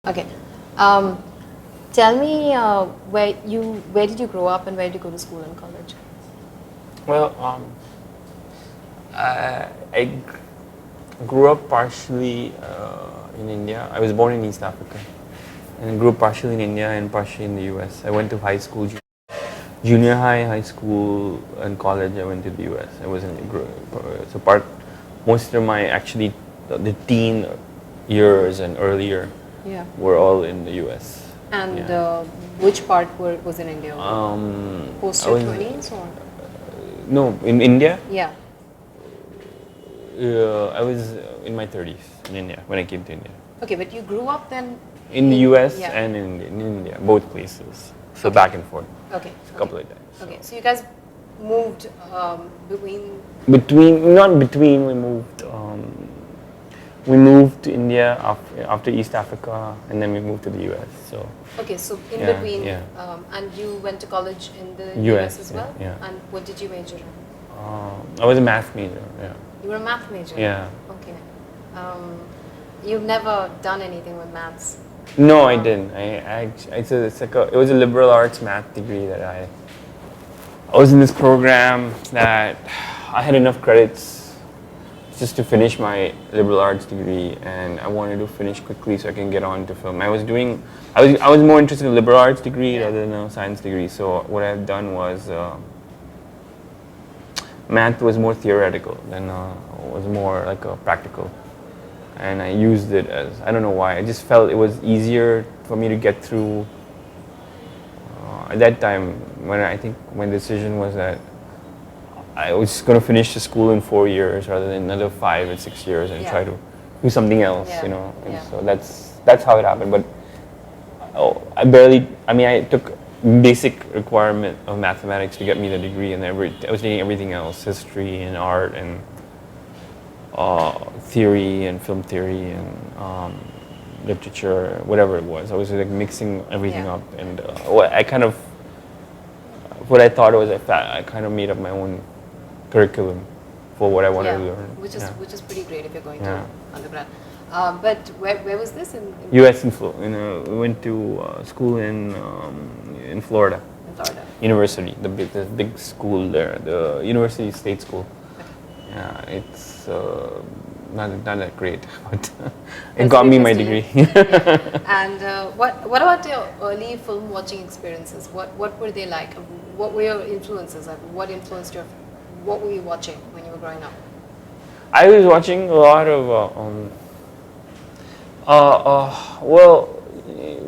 Okay. Tell me where did you grow up and where did you go to school and college? Well, I grew up partially in India. I was born in East Africa and grew up partially in India and partially in the US. I went to high school, junior high, high school, and college. I went to the US. I was in so most of my actually the teen years and earlier Yeah. were all in the US. And Yeah. which part was in India? Post I your was- 20s or? No, in India. Yeah. I was in my 30s in India when I came to India. Okay, but you grew up then? In the US Yeah. and in India, both places. So Okay. back and forth Okay. a couple of times. Okay, so you guys moved between. Not between, we moved to India after East Africa and then we moved to the US. So Okay, so in Yeah, between, yeah. and you went to college in the US, US as yeah, well? yeah. And what did you major in? I was a math major, yeah. You were a math major? Yeah. Okay. You've never done anything with maths? No, I didn't. It was a liberal arts math degree that I was in this program that I had enough credits just to finish my liberal arts degree, and I wanted to finish quickly so I can get on to film. I was more interested in liberal arts degree Yeah. rather than a science degree. So what I've done was math was more theoretical than was more like a practical, and I used it as, I don't know why, I just felt it was easier for me to get through. At that time, I think my decision was that I was going to finish the school in 4 years rather than another 5 or 6 years and Yeah. try to do something else, Yeah. you know. And Yeah. so that's how it happened. But I took basic requirement of mathematics to get me the degree, and I was taking everything else, history and art and theory and film theory and literature, whatever it was. I was like mixing everything Yeah. up, and what I thought was I kind of made up my own curriculum for what I wanted to learn. Which is pretty great if you're going Yeah. to undergrad. But where was this in U.S. We went to school in Florida, Florida? University, the big school there, the University State School. Yeah, it's not that great, but it got me my degree. And what about your early film watching experiences? What were they like? What were your influences? Like, what were you watching when you were growing up? I was watching a lot of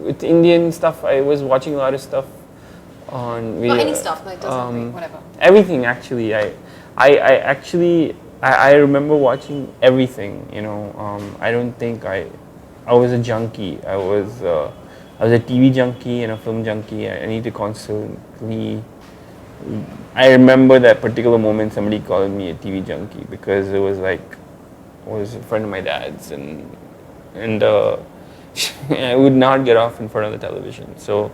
with Indian stuff. I was watching a lot of stuff on No, any stuff, like doesn't whatever. everything actually. I remember watching everything. You know, I don't think I was a junkie. I was a TV junkie and a film junkie. I need to constantly. I remember that particular moment somebody called me a TV junkie because it was a friend of my dad's, and I would not get off in front of the television. So,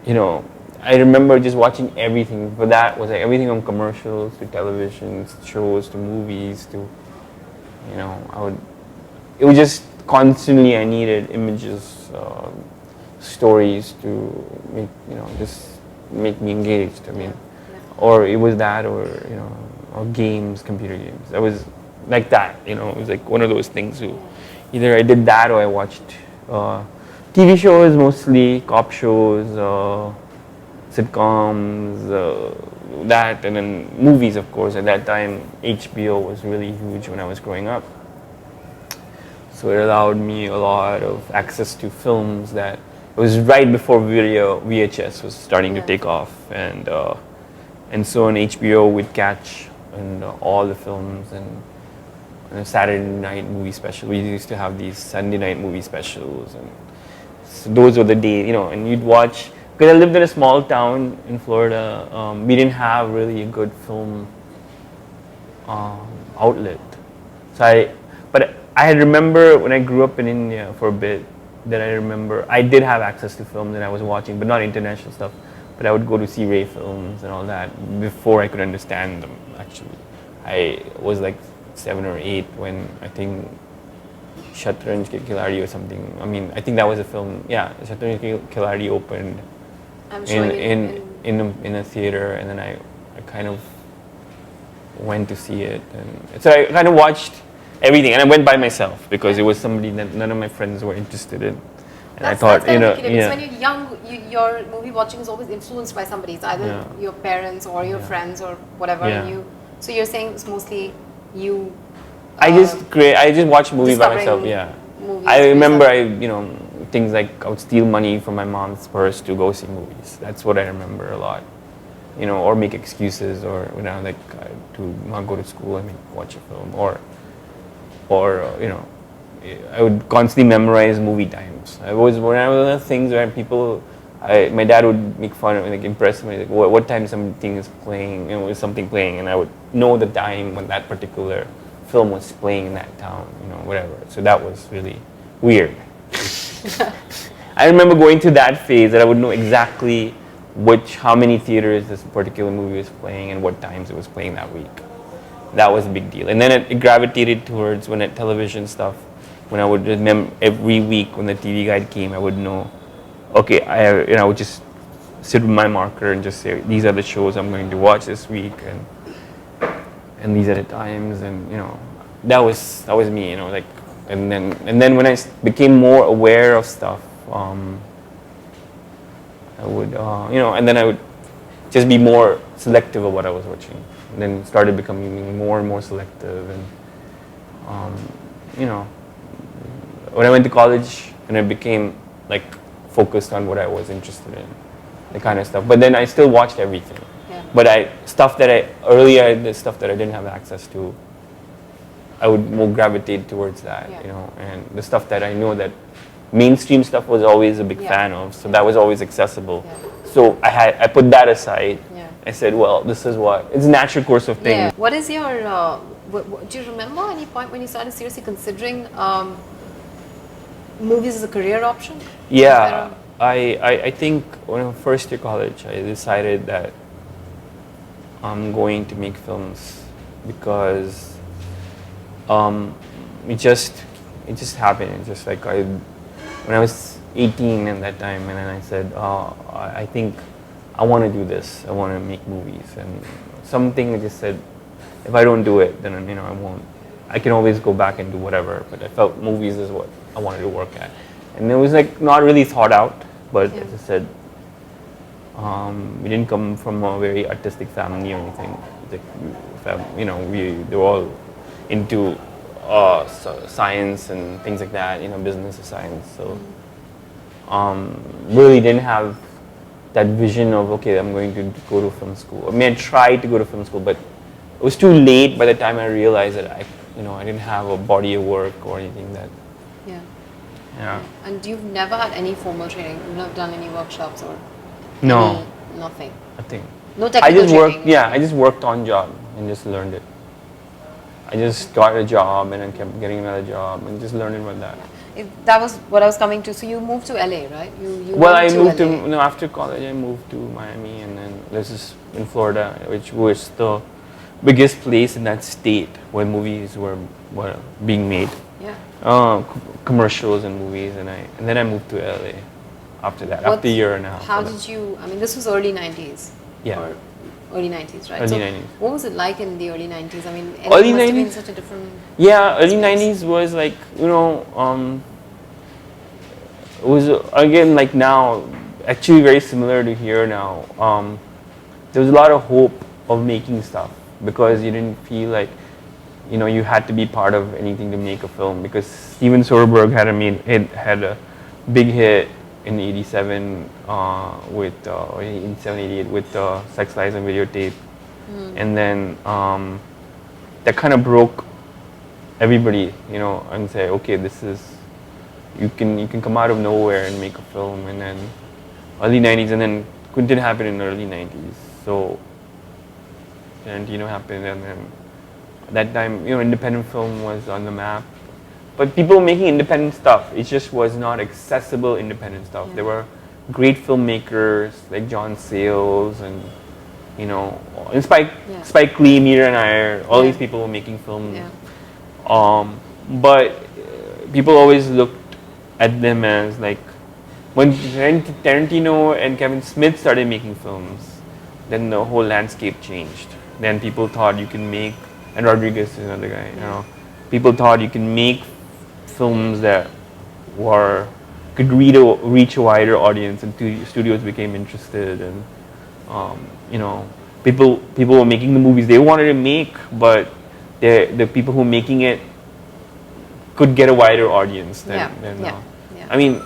you know, I remember just watching everything. But that was like everything from commercials to television shows to movies to, you know, it was just constantly I needed images, stories to make, you know, just make me engaged. I mean, or it was that, or, you know, or games, computer games. I was like that, you know, it was like one of those things either I did that or I watched TV shows, mostly cop shows, sitcoms, that, and then movies, of course. At that time, HBO was really huge when I was growing up. So it allowed me a lot of access to films that, it was right before VHS was starting to take off, and so on HBO would catch all the films and a Saturday night movie special. We used to have these Sunday night movie specials, and so those were the days, you know, and you'd watch, because I lived in a small town in Florida, we didn't have really a good film outlet. But I remember when I grew up in India for a bit, that I remember I did have access to films that I was watching, but not international stuff. But I would go to see Ray films and all that before I could understand them, actually. I was like 7 or 8 when I think Shatranj Ke Khiladi or something. I mean, I think that was a film. Yeah, Shatranj Ke Khiladi opened I'm showing in a theater, and then I kind of went to see it, and so I kind of watched everything, and I went by myself because it was somebody that none of my friends were interested in, and I thought, kind of because when you're young, your movie watching is always influenced by somebody. It's either your parents or your friends or whatever. Yeah. And so you're saying it's mostly you. I just watched movies by myself. Yeah, I remember things like I would steal money from my mom's purse to go see movies. That's what I remember a lot. Or make excuses, or like to not go to school. I mean, watch a film, or I would constantly memorize movie times. I was one of the things where my dad would make fun of me, like impress me, like what time something is playing, is something playing, and I would know the time when that particular film was playing in that town, whatever. So that was really weird. I remember going through that phase that I would know exactly how many theaters this particular movie was playing and what times it was playing that week. That was a big deal. And then it gravitated towards when at television stuff, when I would remember every week when the TV guide came, I would know, okay, I would just sit with my marker and just say, these are the shows I'm going to watch this week, and these are the times, and that was me, and then when I became more aware of stuff, I would, and then I would just be more selective of what I was watching. And then started becoming more and more selective. And, when I went to college, and I became focused on what I was interested in, the kind of stuff. But then I still watched everything. Yeah. But the stuff that I didn't have access to, I would more gravitate towards that, and the stuff that I know that mainstream stuff was always a big fan of, so that was always accessible. Yeah. So I put that aside. Yeah. I said, well, this is it's a natural course of things. Yeah. What is your? Do you remember any point when you started seriously considering movies as a career option? Yeah, I think when I was first year college, I decided that I'm going to make films because it just happened. It's just like when I was 18 at that time, and then I said, I think I want to do this. I want to make movies, and something I just said, if I don't do it, then I won't. I can always go back and do whatever. But I felt movies is what I wanted to work at, and it was not really thought out. But as I said, we didn't come from a very artistic family or anything. They were all into science and things like that, business or science. So really didn't have that vision of, okay, I'm going to go to film school. I mean, I tried to go to film school, but it was too late by the time I realized that I didn't have a body of work or anything that. Yeah. Yeah. And you've never had any formal training? You've not done any workshops or? No. Nothing. Nothing. No technical training? I just worked on job and just learned it. I just got a job and then kept getting another job and just learning about that. That was what I was coming to. So you moved to LA, right? I moved to after college. I moved to Miami, and then this is in Florida, which was the biggest place in that state where movies were being made. Yeah. Commercials and movies, and then I moved to LA after that. After a year and a half. How did you? I mean, this was early 90s. Yeah. Or early 90s, right? Early 90s. What was it like in the early 90s? I mean, early must 90s, have been such a different. Yeah, early 90s was like, it was again like now, actually very similar to here now. There was a lot of hope of making stuff because you didn't feel like, you had to be part of anything to make a film, because Steven Soderbergh had a big hit in '87 in 88 with Sex, Lies and Videotape, and then that kind of broke everybody, and say, okay, this is you can come out of nowhere and make a film, and then early '90s, and then couldn't happen in early '90s, so Tarantino happened, and then at that time, independent film was on the map. But people were making independent stuff. It just was not accessible independent stuff. Yeah. There were great filmmakers like John Sayles and, and Spike Lee, Meter and Iyer, all these people were making films. Yeah. But people always looked at them as like, when Tarantino and Kevin Smith started making films, then the whole landscape changed. Then people thought you can make, and Rodriguez is another guy, you know, people thought you can make films that could reach a wider audience, and studios became interested, and you know, people were making the movies they wanted to make, but the people who were making it could get a wider audience than now. I mean,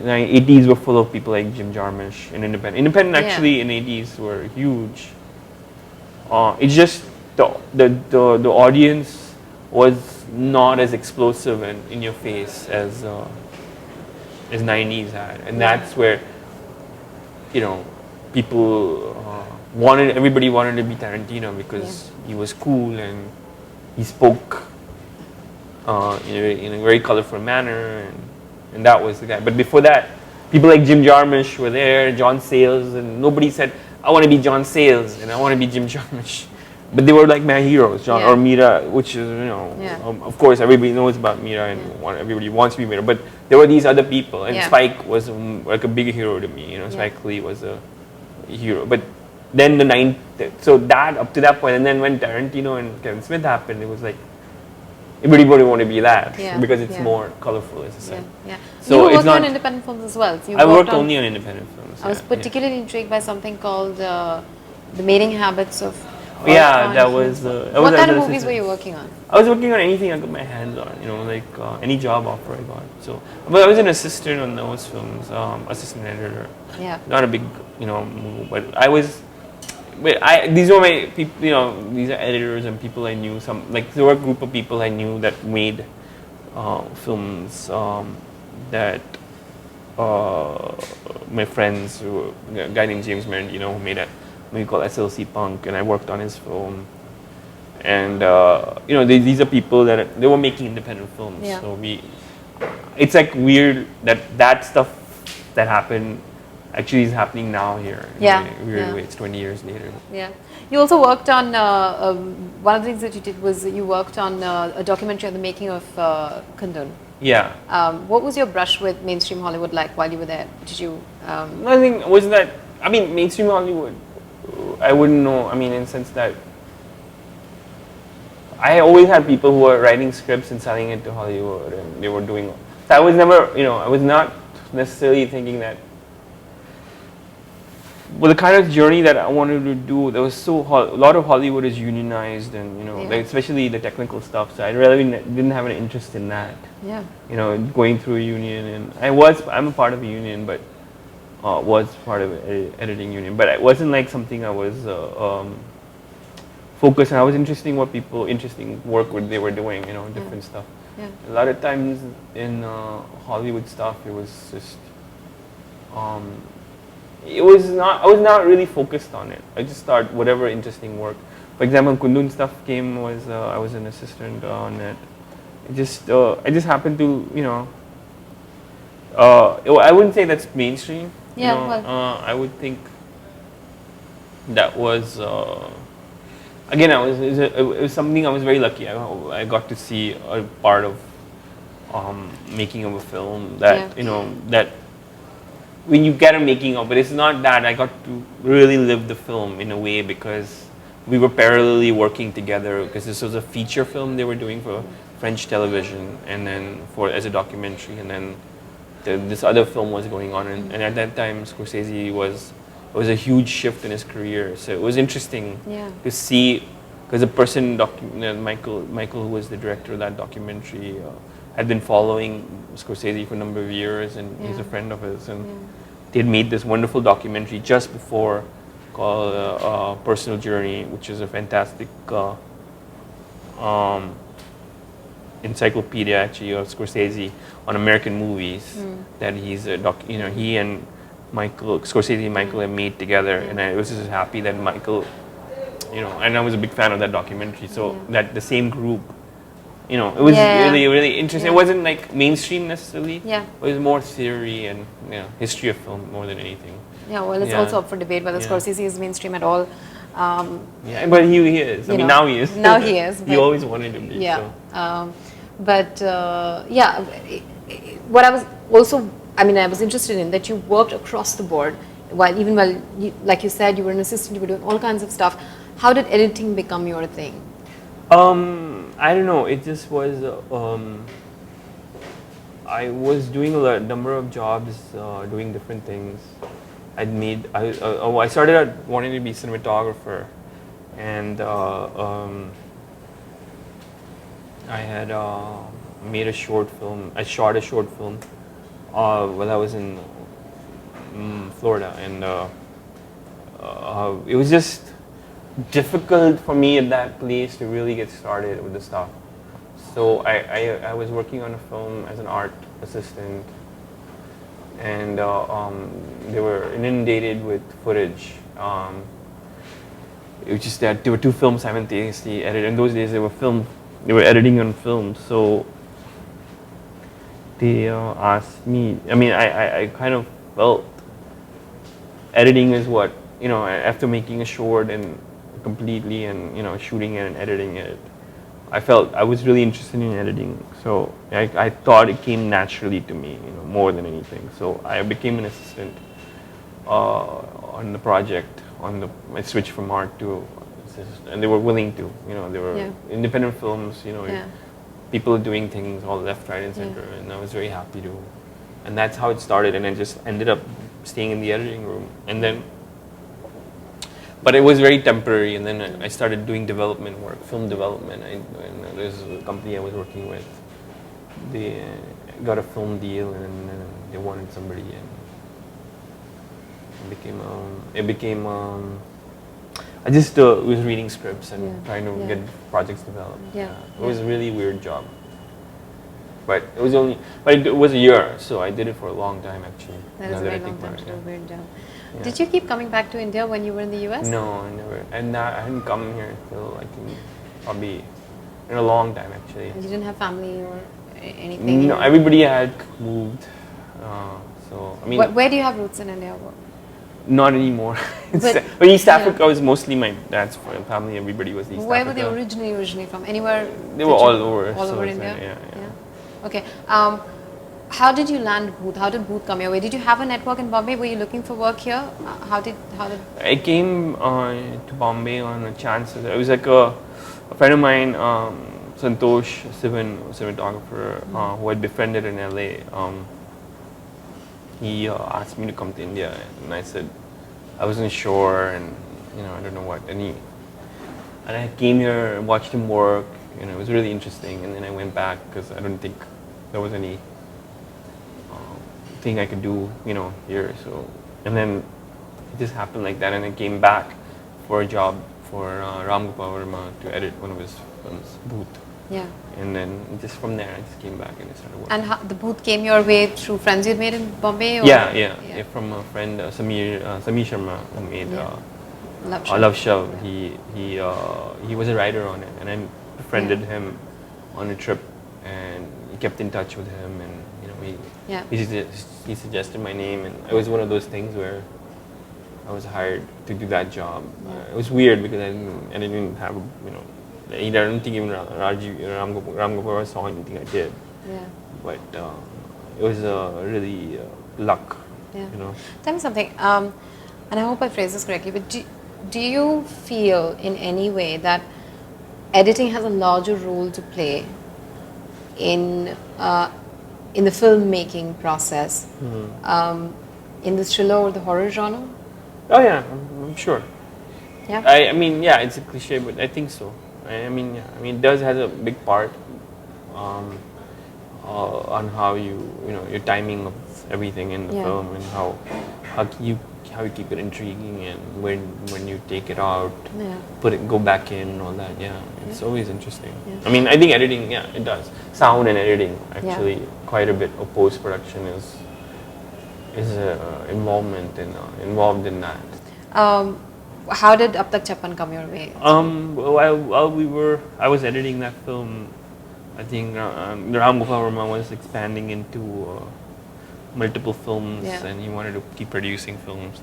the 80s were full of people like Jim Jarmusch and Independent. Independent actually in 80s were huge. It's just the audience was not as explosive and in your face as 90s had, and that's where, you know, people everybody wanted to be Tarantino because he was cool and he spoke in a very colorful manner, and that was the guy. But before that, people like Jim Jarmusch were there, John Sayles, and nobody said, I want to be John Sayles and I want to be Jim Jarmusch. But they were like my heroes, or Mira, which is, you know, of course everybody knows about Mira and everybody wants to be Mira. But there were these other people, and Spike was like a big hero to me. You know, Spike Lee was a hero. But then so that up to that point, and then when Tarantino and Kevin Smith happened, it was like everybody want to be that because it's more colorful, as I said. So you worked on independent films as well. So I worked only on independent films. I was particularly intrigued by something called The Mating Habits of. That was. What kind of movies were you working on? I was working on anything I got my hands on. You know, like any job offer I got. So, but I was an assistant on those films, assistant editor. Not a big, you know, move, but I was. But these were my people. You know, these are editors and people I knew. There were a group of people I knew that made films that. My friends, a guy named James Merendino, who made a movie called SLC Punk, and I worked on his film. And you know, these are people that they were making independent films. So it's like weird that stuff that happened actually is happening now here. Weird way. It's 20 years later. You also worked on one of the things that you did was you worked on a documentary on the making of Kundun. What was your brush with mainstream Hollywood like while you were there? Did you? I think wasn't that. I mean, mainstream Hollywood. I wouldn't know. I mean, in the sense that I always had people who were writing scripts and selling it to Hollywood, and they were doing. So I was never, you know, I was not necessarily thinking that. Well, the kind of journey that I wanted to do, there was a lot of Hollywood is unionized, and you know, like, especially the technical stuff. So I really didn't have an interest in that. You know, going through a union, and I'm a part of a union, but was part of an editing union. But it wasn't like something I was focused on. I was interesting work they were doing. You know, different stuff. A lot of times in Hollywood stuff, it was just. I was not really focused on it. I just thought whatever interesting work. For example, Kundun stuff I was an assistant on it. I just happened to, you know, I wouldn't say that's mainstream. I would think that was, again, it was something I was very lucky. I got to see a part of making of a film that, you know, that when you get a making of it, it's not that I got to really live the film in a way because we were parallelly working together because this was a feature film they were doing for French television and then as a documentary, and then this other film was going on, and at that time Scorsese was a huge shift in his career, so it was interesting to see because the person Michael who was the director of that documentary had been following Scorsese for a number of years, and he's a friend of his, and they had made this wonderful documentary just before called Personal Journey, which is a fantastic encyclopedia actually of Scorsese on American movies that he's he and Scorsese and Michael have made together, and I was just happy that Michael, you know, and I was a big fan of that documentary, so that the same group, you know, it was really, really interesting. It wasn't like mainstream necessarily. It was more theory and history of film more than anything. Well, it's also up for debate whether Scorsese is mainstream at all. But he is. I mean, now he is. Now he is. He always wanted to be. So. But yeah, what I was also, I mean, I was interested in that you worked across the board. Even while, like you said, you were an assistant, you were doing all kinds of stuff. How did editing become your thing? I don't know. It just was. I was doing a number of jobs, doing different things. I started out wanting to be a cinematographer, and I had made a short film. I shot a short film while I was in Florida, and it was just difficult for me at that place to really get started with the stuff. So I was working on a film as an art assistant, and they were inundated with footage. It was just that there were two films simultaneously edited. In those days, they were editing on film. So they asked me. I mean, I kind of felt editing is what, after making a short and completely, and shooting it and editing it, I felt I was really interested in editing. So I thought it came naturally to me, more than anything. So I became an assistant on the project. I switched from art to assistant, and they were willing to. They were independent films. People doing things all left, right, and center, and I was very happy to. And that's how it started, and I just ended up staying in the editing room, and then. But it was very temporary, and then I started doing development work, film development. And there's a company I was working with. They got a film deal, and they wanted somebody, and it became. I just was reading scripts and trying to get projects developed. It was a really weird job. But it was a year, so I did it for a long time actually. That is a very long time to do a weird job. Yeah. Did you keep coming back to India when you were in the US? No, I never. And I hadn't come here till probably in a long time actually. And you didn't have family or anything? No, everybody had moved. So I mean. Where do you have roots in India? Not anymore. But East Africa was mostly my dad's family. Everybody was East Africa. Where were they originally from? Anywhere? They were all over. All over India? Yeah. Okay. How did you land Booth? How did Booth come your way? Did you have a network in Bombay? Were you looking for work here? How did? I came to Bombay on a chance. It was like a friend of mine, Santosh Sivan, a cinematographer, who had befriended in LA. He asked me to come to India, and I said I wasn't sure, and I don't know what. And I came here and watched him work. It was really interesting. And then I went back because I don't think there was any thing I could do, here. So, and then it just happened like that, and I came back for a job for Ram Gopal Verma to edit one of his films, Booth. Yeah. And then just from there, I just came back and I started working. And the Booth came your way through friends you'd made in Bombay? Or? Yeah, from a friend, Samir Sharma, who made Love Shav. He was a writer on it, and I befriended him on a trip, and he kept in touch with him, and he suggested my name, and it was one of those things where I was hired to do that job. It was weird because I didn't have I don't think even Ram Gopal saw anything I did. Yeah. But it was really luck. Yeah. Tell me something, and I hope I phrase this correctly, but do you feel in any way that editing has a larger role to play in the filmmaking process, in the thriller or the horror genre? Oh yeah, I'm sure. Yeah. I mean, it's a cliche, but I think so. It does have a big part on how your timing of everything in the film, and how you keep it intriguing, and when you take it out, go back in, and all that. It's always interesting. I mean, I think editing, it does. Sound and editing, actually, quite a bit of post production is involved in that. How did Ab Tak Chappan come your way? While I was editing that film, I think Ram Gopal Verma was expanding into multiple films, and he wanted to keep producing films,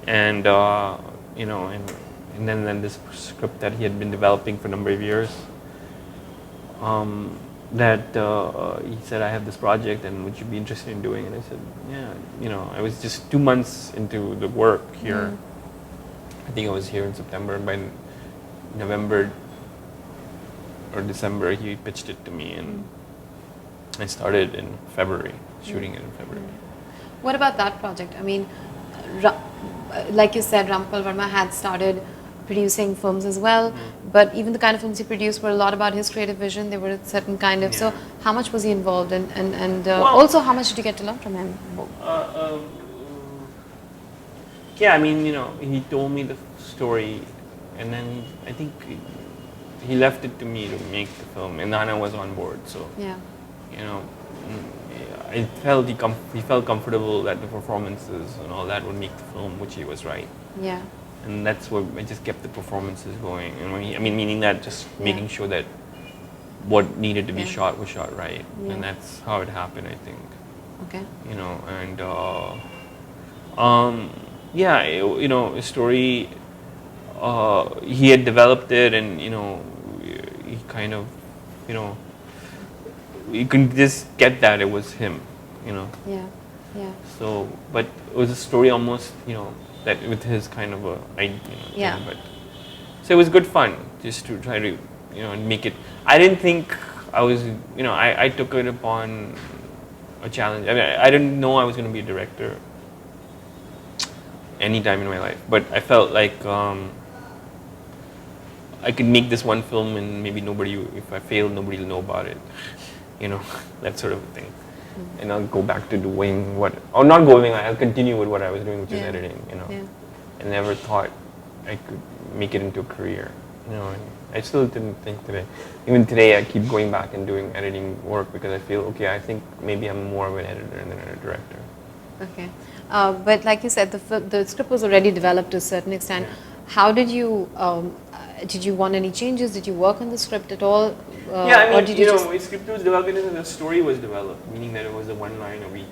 and and then this script that he had been developing for a number of years, that he said, I have this project and would you be interested in doing it? And I said, yeah, you know, I was just 2 months into the work here. I think I was here in September, and by November or December he pitched it to me, and I started in February, shooting it in February. What about that project? I mean, like you said, Rampal Verma had started producing films as well, but even the kind of films he produced were a lot about his creative vision. They were a certain kind of, so how much was he involved in, and well, also how much did you get to learn from him? Yeah, I mean, you know, he told me the story, and then I think he left it to me to make the film, and Nana was on board, so, you know, I felt he felt comfortable that the performances and all that would make the film, which he was right. Yeah. And that's what I just kept the performances going, and when I mean, meaning that just making sure that what needed to be shot was shot right, and that's how it happened, I think. Okay. You know, and yeah, you know, a story. He had developed it, and you know, he kind of, you know, you can just get that it was him, you know. Yeah. Yeah. So, but it was a story almost, you know, that with his kind of a idea, you know, thing, but so it was good fun just to try to, you know, make it. I didn't think I was, you know, I took it upon a challenge. I mean, I didn't know I was going to be a director any time in my life, but I felt like I could make this one film, and maybe nobody, if I fail, nobody will know about it, you know, that sort of thing. And I'll go back to doing what, or not going, I'll continue with what I was doing, which is editing, you know. I never thought I could make it into a career, you know. And I still didn't think today. Even today, I keep going back and doing editing work because I feel, okay, I think maybe I'm more of an editor than a director. Okay. But like you said, the script was already developed to a certain extent. How did you want any changes? Did you work on the script at all? Yeah, I mean, you know, the script was developed and the story was developed, meaning that it was a one line of each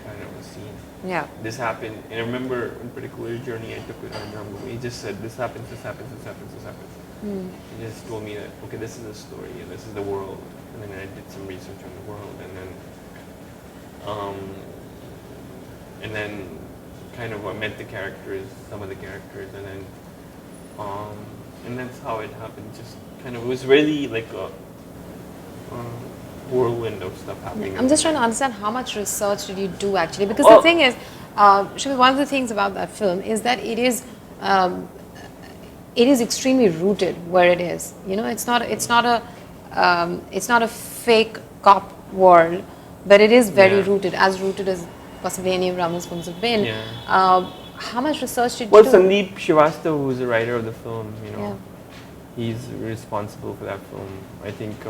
kind of a scene. Yeah. This happened, and I remember in particular journey I took with Rambo. He just said, this happens, this happens, this happens, this happens. He just told me that, okay, this is the story and this is the world. And then I did some research on the world, and then kind of I met the characters, some of the characters, and that's how it happened. Just kind of, it was really like a whirlwind of stuff happening. I'm just trying to understand how much research did you do actually, because the thing is, Shimit, one of the things about that film is that it is extremely rooted where it is. You know, it's not a fake cop world, but it is very rooted as possibly any of Rama's films have been. How much research did you do? Well, Sandeep Srivastava, who's the writer of the film, you know, he's responsible for that film. I think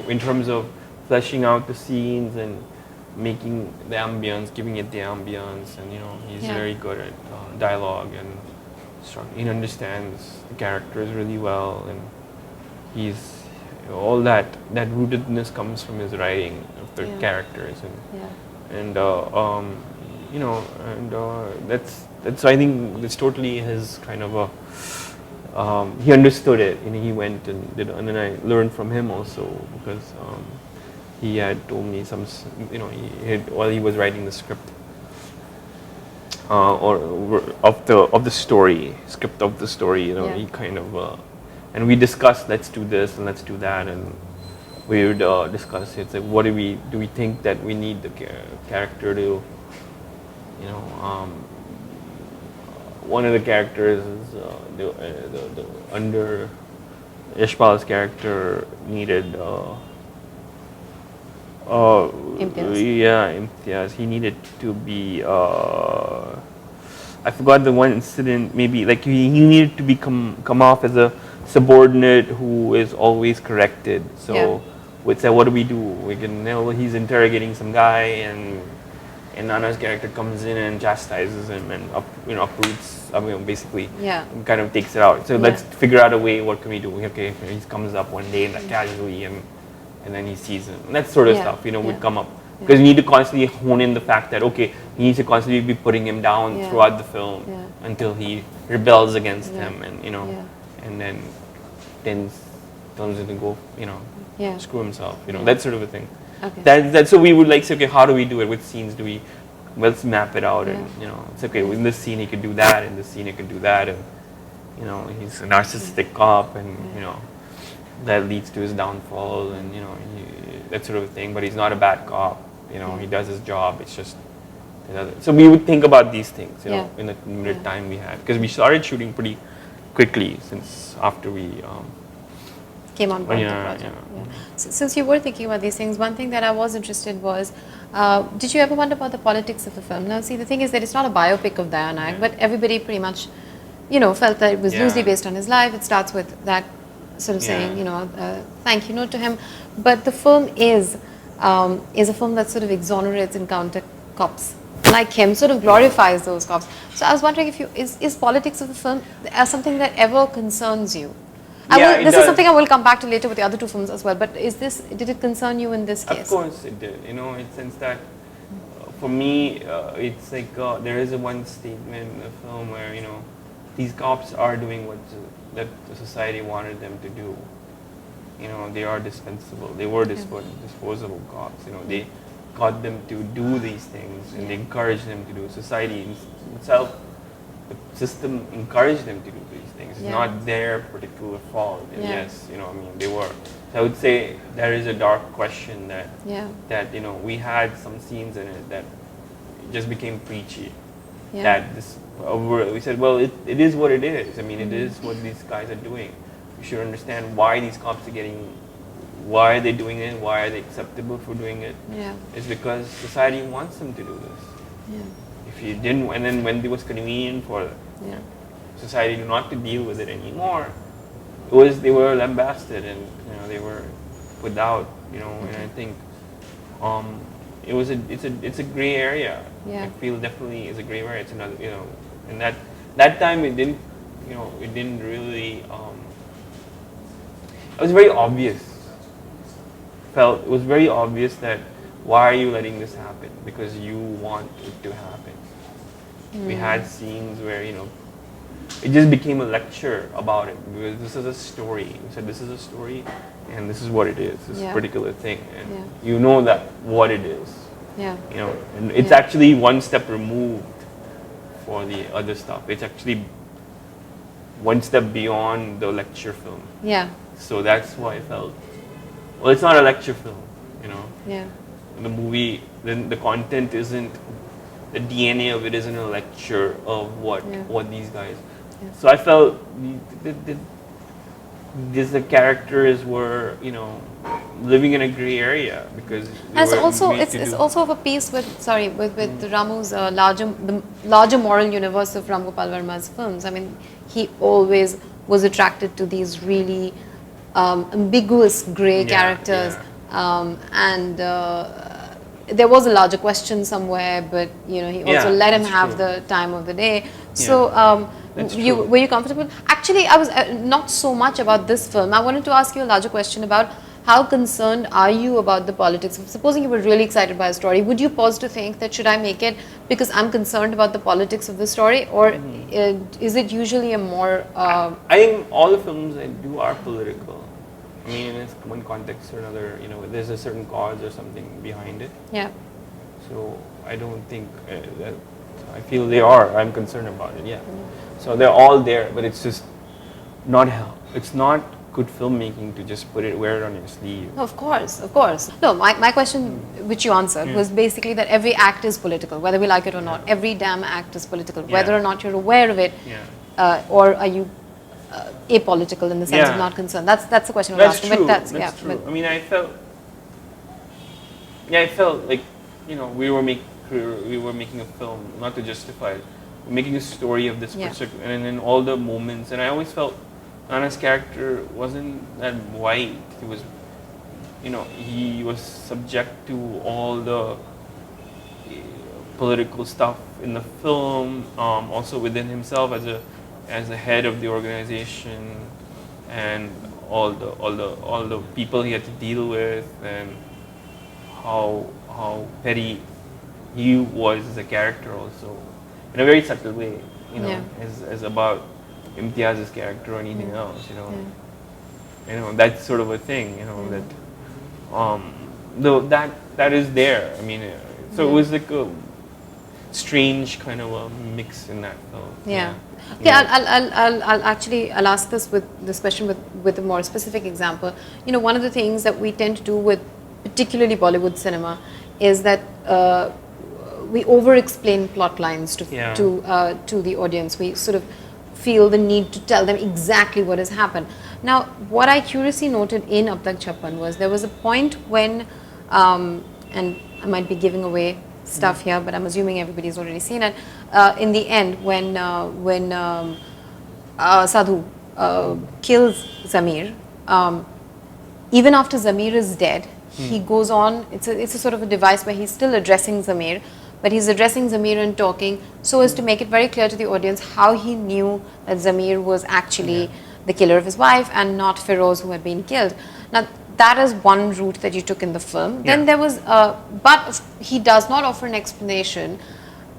in terms of fleshing out the scenes and making the ambience, giving it the ambience, and you know, he's very good at dialogue, and he understands the characters really well, and he's all that rootedness comes from his writing of the characters, and you know, and that's I think it's totally his kind of a. He understood it, and he went and did, and then I learned from him also, because he had told me some, you know, while he was writing the script or of the story, script of the story, you know, he kind of and we discussed, let's do this and let's do that, and we would discuss it. It's like, what do we think that we need the character to, you know, one of the characters is the under Yashpal's character needed Imtiaz. He needed to be I forgot the one incident, maybe like he needed to come off as a subordinate who is always corrected. So we'd say, what do? We can know he's interrogating some guy, and Nana's character comes in and chastises him and uproots, basically kind of takes it out. So let's figure out a way, what can we do? Okay, he comes up one day like casually and then he sees him. And that sort of stuff, would come up. Because you need to constantly hone in the fact that, okay, he needs to constantly be putting him down throughout the film until he rebels against him, and and then tell him to go, screw himself, that sort of a thing. Okay. That so we would like say, okay, how do we do it? Which scenes do we? Let's map it out, and it's okay. In this scene he could do that, in this scene he could do that, and he's a narcissistic cop, and that leads to his downfall, and that sort of a thing. But he's not a bad cop, he does his job. It's just so we would think about these things, in the limited time we had, because we started shooting pretty quickly since after we came on board the project. Since you were thinking about these things, one thing that I was interested was, did you ever wonder about the politics of the film? Now, see, the thing is that it's not a biopic of Dayanak, but everybody pretty much, felt that it was loosely based on his life. It starts with that sort of saying, thank you note to him. But the film is a film that sort of exonerates encounter cops like him, sort of glorifies those cops. So I was wondering if is politics of the film something that ever concerns you? This is something I will come back to later with the other two films as well, but did it concern you in this case? Of course it did, in the sense that for me, it's like there is one statement in the film where, these cops are doing what that the society wanted them to do. They are dispensable, they were disposable cops, they got them to do these things, and they encouraged them to do. Society itself, the system encouraged them to do these things. It's not their particular fault. And yes, they were. So I would say there is a dark question that we had some scenes in it that just became preachy. That we said, well, it is what it is. I mean, it is what these guys are doing. You should understand why these cops are why are they doing it? Why are they acceptable for doing it? It's because society wants them to do this. If you didn't, and then when it was convenient for society not to deal with it anymore, they were lambasted, and they were put out. And I think it's a gray area. I feel definitely it's a gray area. It's another and that time it didn't really. It was very obvious. It was very obvious that why are you letting this happen? Because you want it to happen. We had scenes where it just became a lecture about it, because this is a story. We said this is a story, and this is what it is. This particular thing, and you know that what it is. And it's actually one step removed for the other stuff. It's actually one step beyond the lecture film. So that's why I felt. Well, it's not a lecture film, The movie, then the content isn't, the DNA of it isn't a lecture of what these guys. So I felt the characters were, living in a gray area, because it's also of a piece with Ramu's the larger moral universe of Ram Gopal Verma's films. I mean, he always was attracted to these really ambiguous grey characters, and there was a larger question somewhere, but he also let him have the time of the day. So were you comfortable? Actually, I was not so much about this film. I wanted to ask you a larger question about how concerned are you about the politics? Supposing you were really excited by a story, would you pause to think that should I make it because I'm concerned about the politics of the story, or is it usually a more... I think all the films I do are political. I mean, in one context or another, there's a certain cause or something behind it. So I don't think that, I feel they are. I'm concerned about it, So they're all there, but it's just it's not good filmmaking to just wear it on your sleeve. Of course. No, my question, which you answered, was basically that every act is political, whether we like it or not. Every damn act is political, whether or not you're aware of it, or are you apolitical in the sense of not concerned. That's the question I was asking. True. But that's true. I mean, I felt like we were making a film, not to justify it, we're making a story of this particular, and in all the moments, and I always felt Anna's character wasn't that white. He was, he was subject to all the political stuff in the film, also within himself as the head of the organization, and all the people he had to deal with, and how petty he was as a character, also in a very subtle way, as about Imtiaz's character or anything else, You know, that's sort of a thing. You know though that is there. I mean, so it was like a strange kind of a mix in that film. Yeah. Yeah, I'll ask this question with a more specific example. You know, one of the things that we tend to do with particularly Bollywood cinema is that we over-explain plot lines to the audience. We sort of feel the need to tell them exactly what has happened. Now, what I curiously noted in Ab Tak Chappan was there was a point when, and I might be giving away stuff here, but I'm assuming everybody's already seen it. In the end, when Sadhu kills Zamir, even after Zamir is dead, he goes on. It's a sort of a device where he's still addressing Zamir, but he's addressing Zamir and talking so as to make it very clear to the audience how he knew that Zamir was actually the killer of his wife and not Feroz who had been killed. Now, that is one route that you took in the film. Then there was, but he does not offer an explanation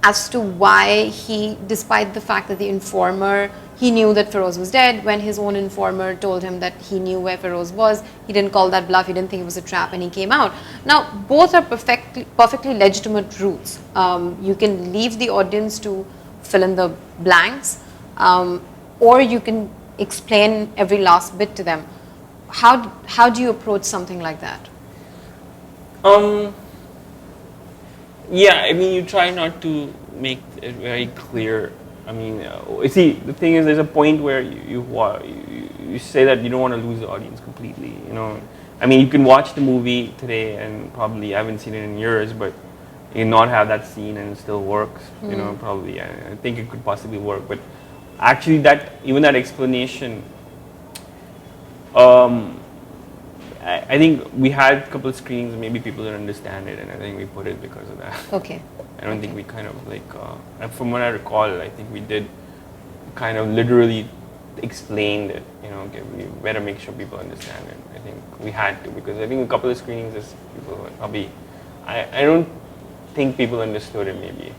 as to why he, despite the fact that the informer, he knew that Feroz was dead, when his own informer told him that he knew where Feroz was, he didn't call that bluff, he didn't think it was a trap, and he came out. Now, both are perfectly legitimate routes. You can leave the audience to fill in the blanks, or you can explain every last bit to them. How do you approach something like that? Yeah, I mean, you try not to make it very clear. I mean, see, the thing is, there's a point where you say that you don't want to lose the audience completely. You know, I mean, you can watch the movie today and probably I haven't seen it in years, but you can not have that scene and it still works. You know, probably I think it could possibly work, but actually, even that explanation. I think we had a couple of screenings and maybe people didn't understand it, and I think we put it because of that. Okay. I don't think we kind of like, from what I recall, I think we did kind of literally explained it. You know, we better make sure people understand it. I think we had to, because I think a couple of screenings is people probably, I don't think people understood it maybe.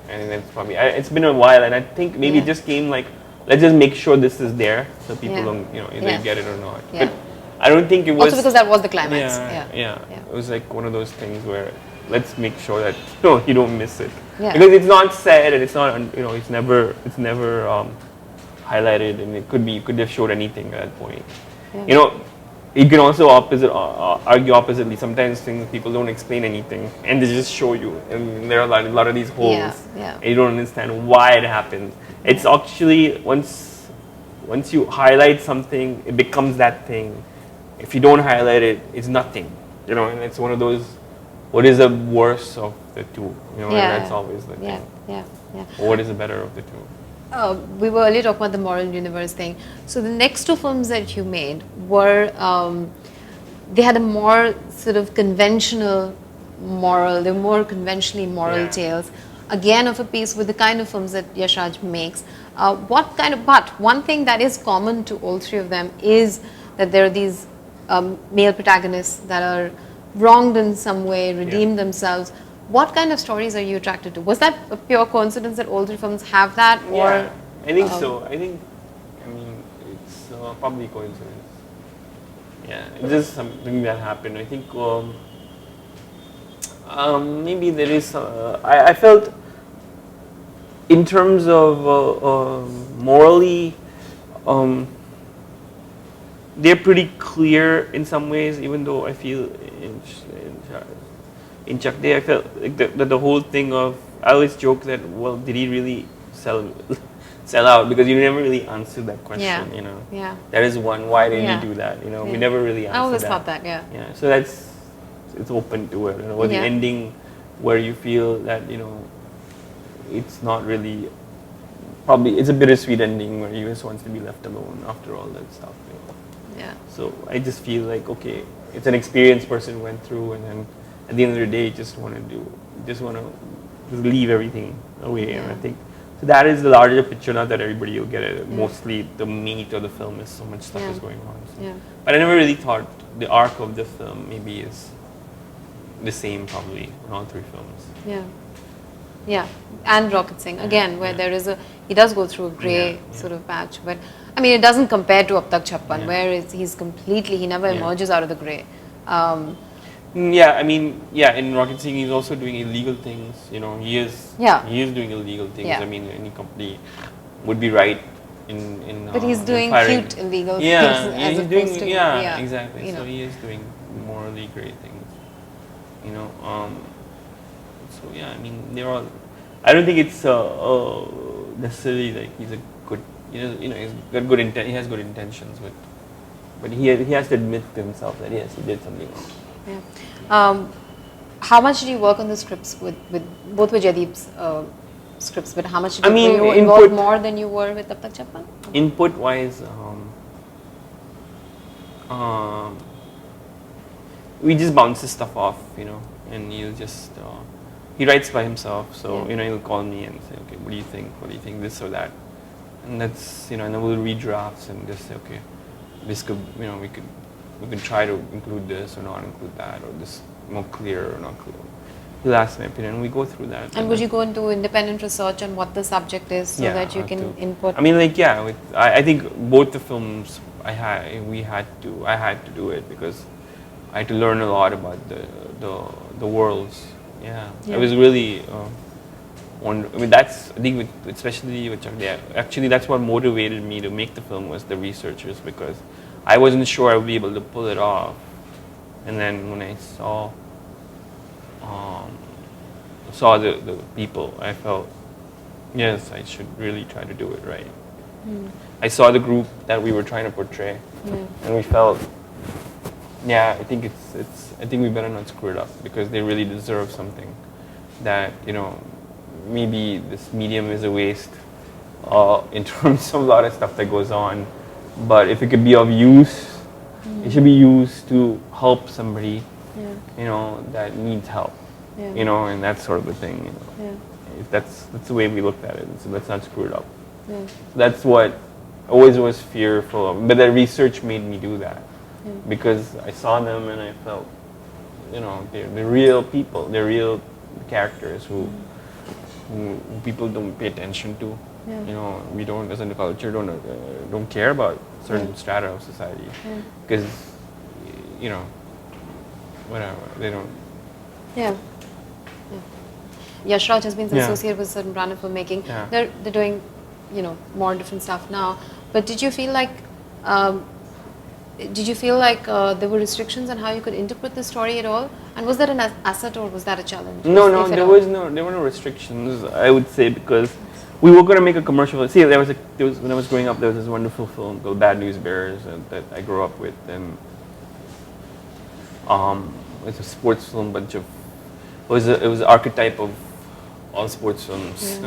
I think that's probably, it's been a while, and I think maybe it just came like, let's just make sure this is there so people don't, you know, either get it or not. But I don't think it was. Also because that was the climax. Yeah. It was like one of those things where let's make sure that you don't miss it. Yeah. Because it's not said and it's not, you know, it's never highlighted, and it could be, you could have showed anything at that point. Yeah. You know, you can also argue oppositely. Sometimes people don't explain anything and they just show you, and there are a lot of these holes. And you don't understand why it happens. It's actually once you highlight something, it becomes that thing. If you don't highlight it, it's nothing. You know, and it's one of those. What is the worst of the two? You know, and that's always the thing. What is the better of the two? We were earlier talking about the moral universe thing. So the next two films that you made were, they had a more sort of conventional moral, they were more conventionally moral tales. Again, of a piece with the kind of films that Yashraj makes. But one thing that is common to all three of them is that there are these male protagonists that are wronged in some way, redeem themselves. What kind of stories are you attracted to? Was that a pure coincidence that all three films have that? Or I think so. I mean, it's probably coincidence. Yeah, it's just something that happened. I think maybe there is. I felt, in terms of morally, they're pretty clear in some ways. Even though I feel in Chak De, I felt like the whole thing of, I always joke that, well, did he really sell out? Because you never really answered that question. You know, that is one. Why did he do that? You know, we never really answered that. I always thought that. Yeah. So it's open to it. You know, or the ending where you feel that, you know, it's not really. Probably it's a bittersweet ending where he just wants to be left alone after all that stuff. You know? Yeah. So I just feel like, okay, it's an experienced person went through, and then at the end of the day, you just want to leave everything away. And I think so that is the larger picture. Not that everybody will get it. Mostly the meat of the film is so much stuff is going on. So. But I never really thought the arc of the film maybe is the same probably in all three films. Yeah, and Rocket Singh again, where there is he does go through a grey sort of patch, but I mean it doesn't compare to Ab Tak Chappan, where he's completely, he never emerges out of the grey. Yeah, I mean, in Rocket Singh he's also doing illegal things. You know, he is doing illegal things. Yeah. I mean, any company would be right in. But he's doing cute illegal things as he's opposed doing, to exactly. You know. So he is doing morally great things. You know, so I mean, they're all. I don't think it's necessarily like he's a good. You know, he's got good intent. He has good intentions, but he has to admit to himself that yes, he did something wrong. Yeah. How much did you work on the scripts with both with Jaideep's scripts? But how much did were you involved more than you were with Ab Tak Chappan? Input wise, we just bounce his stuff off, you know, and he'll just he writes by himself. So you know, he'll call me and say, okay, what do you think? What do you think? This or that? And that's, you know, and then we'll read drafts and just say, okay, this could, you know, we could try to include this or not include that, or this more clear or not clear. He'll ask my opinion, and we go through that. And would you go into independent research on what the subject is so that you can input? I mean, like, I think both the films I had to do it because I had to learn a lot about the worlds. Yeah. I was really. I mean, I think especially with Chakde, actually that's what motivated me to make the film was the researchers, because I wasn't sure I would be able to pull it off. And then when I saw the people, I felt, yes, I should really try to do it right. I saw the group that we were trying to portray, and we felt, I think I think we better not screw it up, because they really deserve something that, you know, maybe this medium is a waste in terms of a lot of stuff that goes on, but if it could be of use, it should be used to help somebody, you know, that needs help, you know, and that sort of a thing, you know. If that's the way we looked at it, so let's not screw it up. So that's what I always was fearful of, but the research made me do that, because I saw them and I felt, you know, they're real people, they're real characters who people don't pay attention to. You know, we don't, as a culture, don't care about certain strata of society, because you know, whatever, they don't. Yashraj has been associated with a certain brand of filmmaking. They're doing, you know, more different stuff now. But did you feel like there were restrictions on how you could interpret the story at all? And was that an asset or was that a challenge? No, there were no restrictions, I would say, because we were going to make a commercial. See, there was when I was growing up, there was this wonderful film called Bad News Bears that I grew up with, and it's a sports film. It was an archetype of all sports films.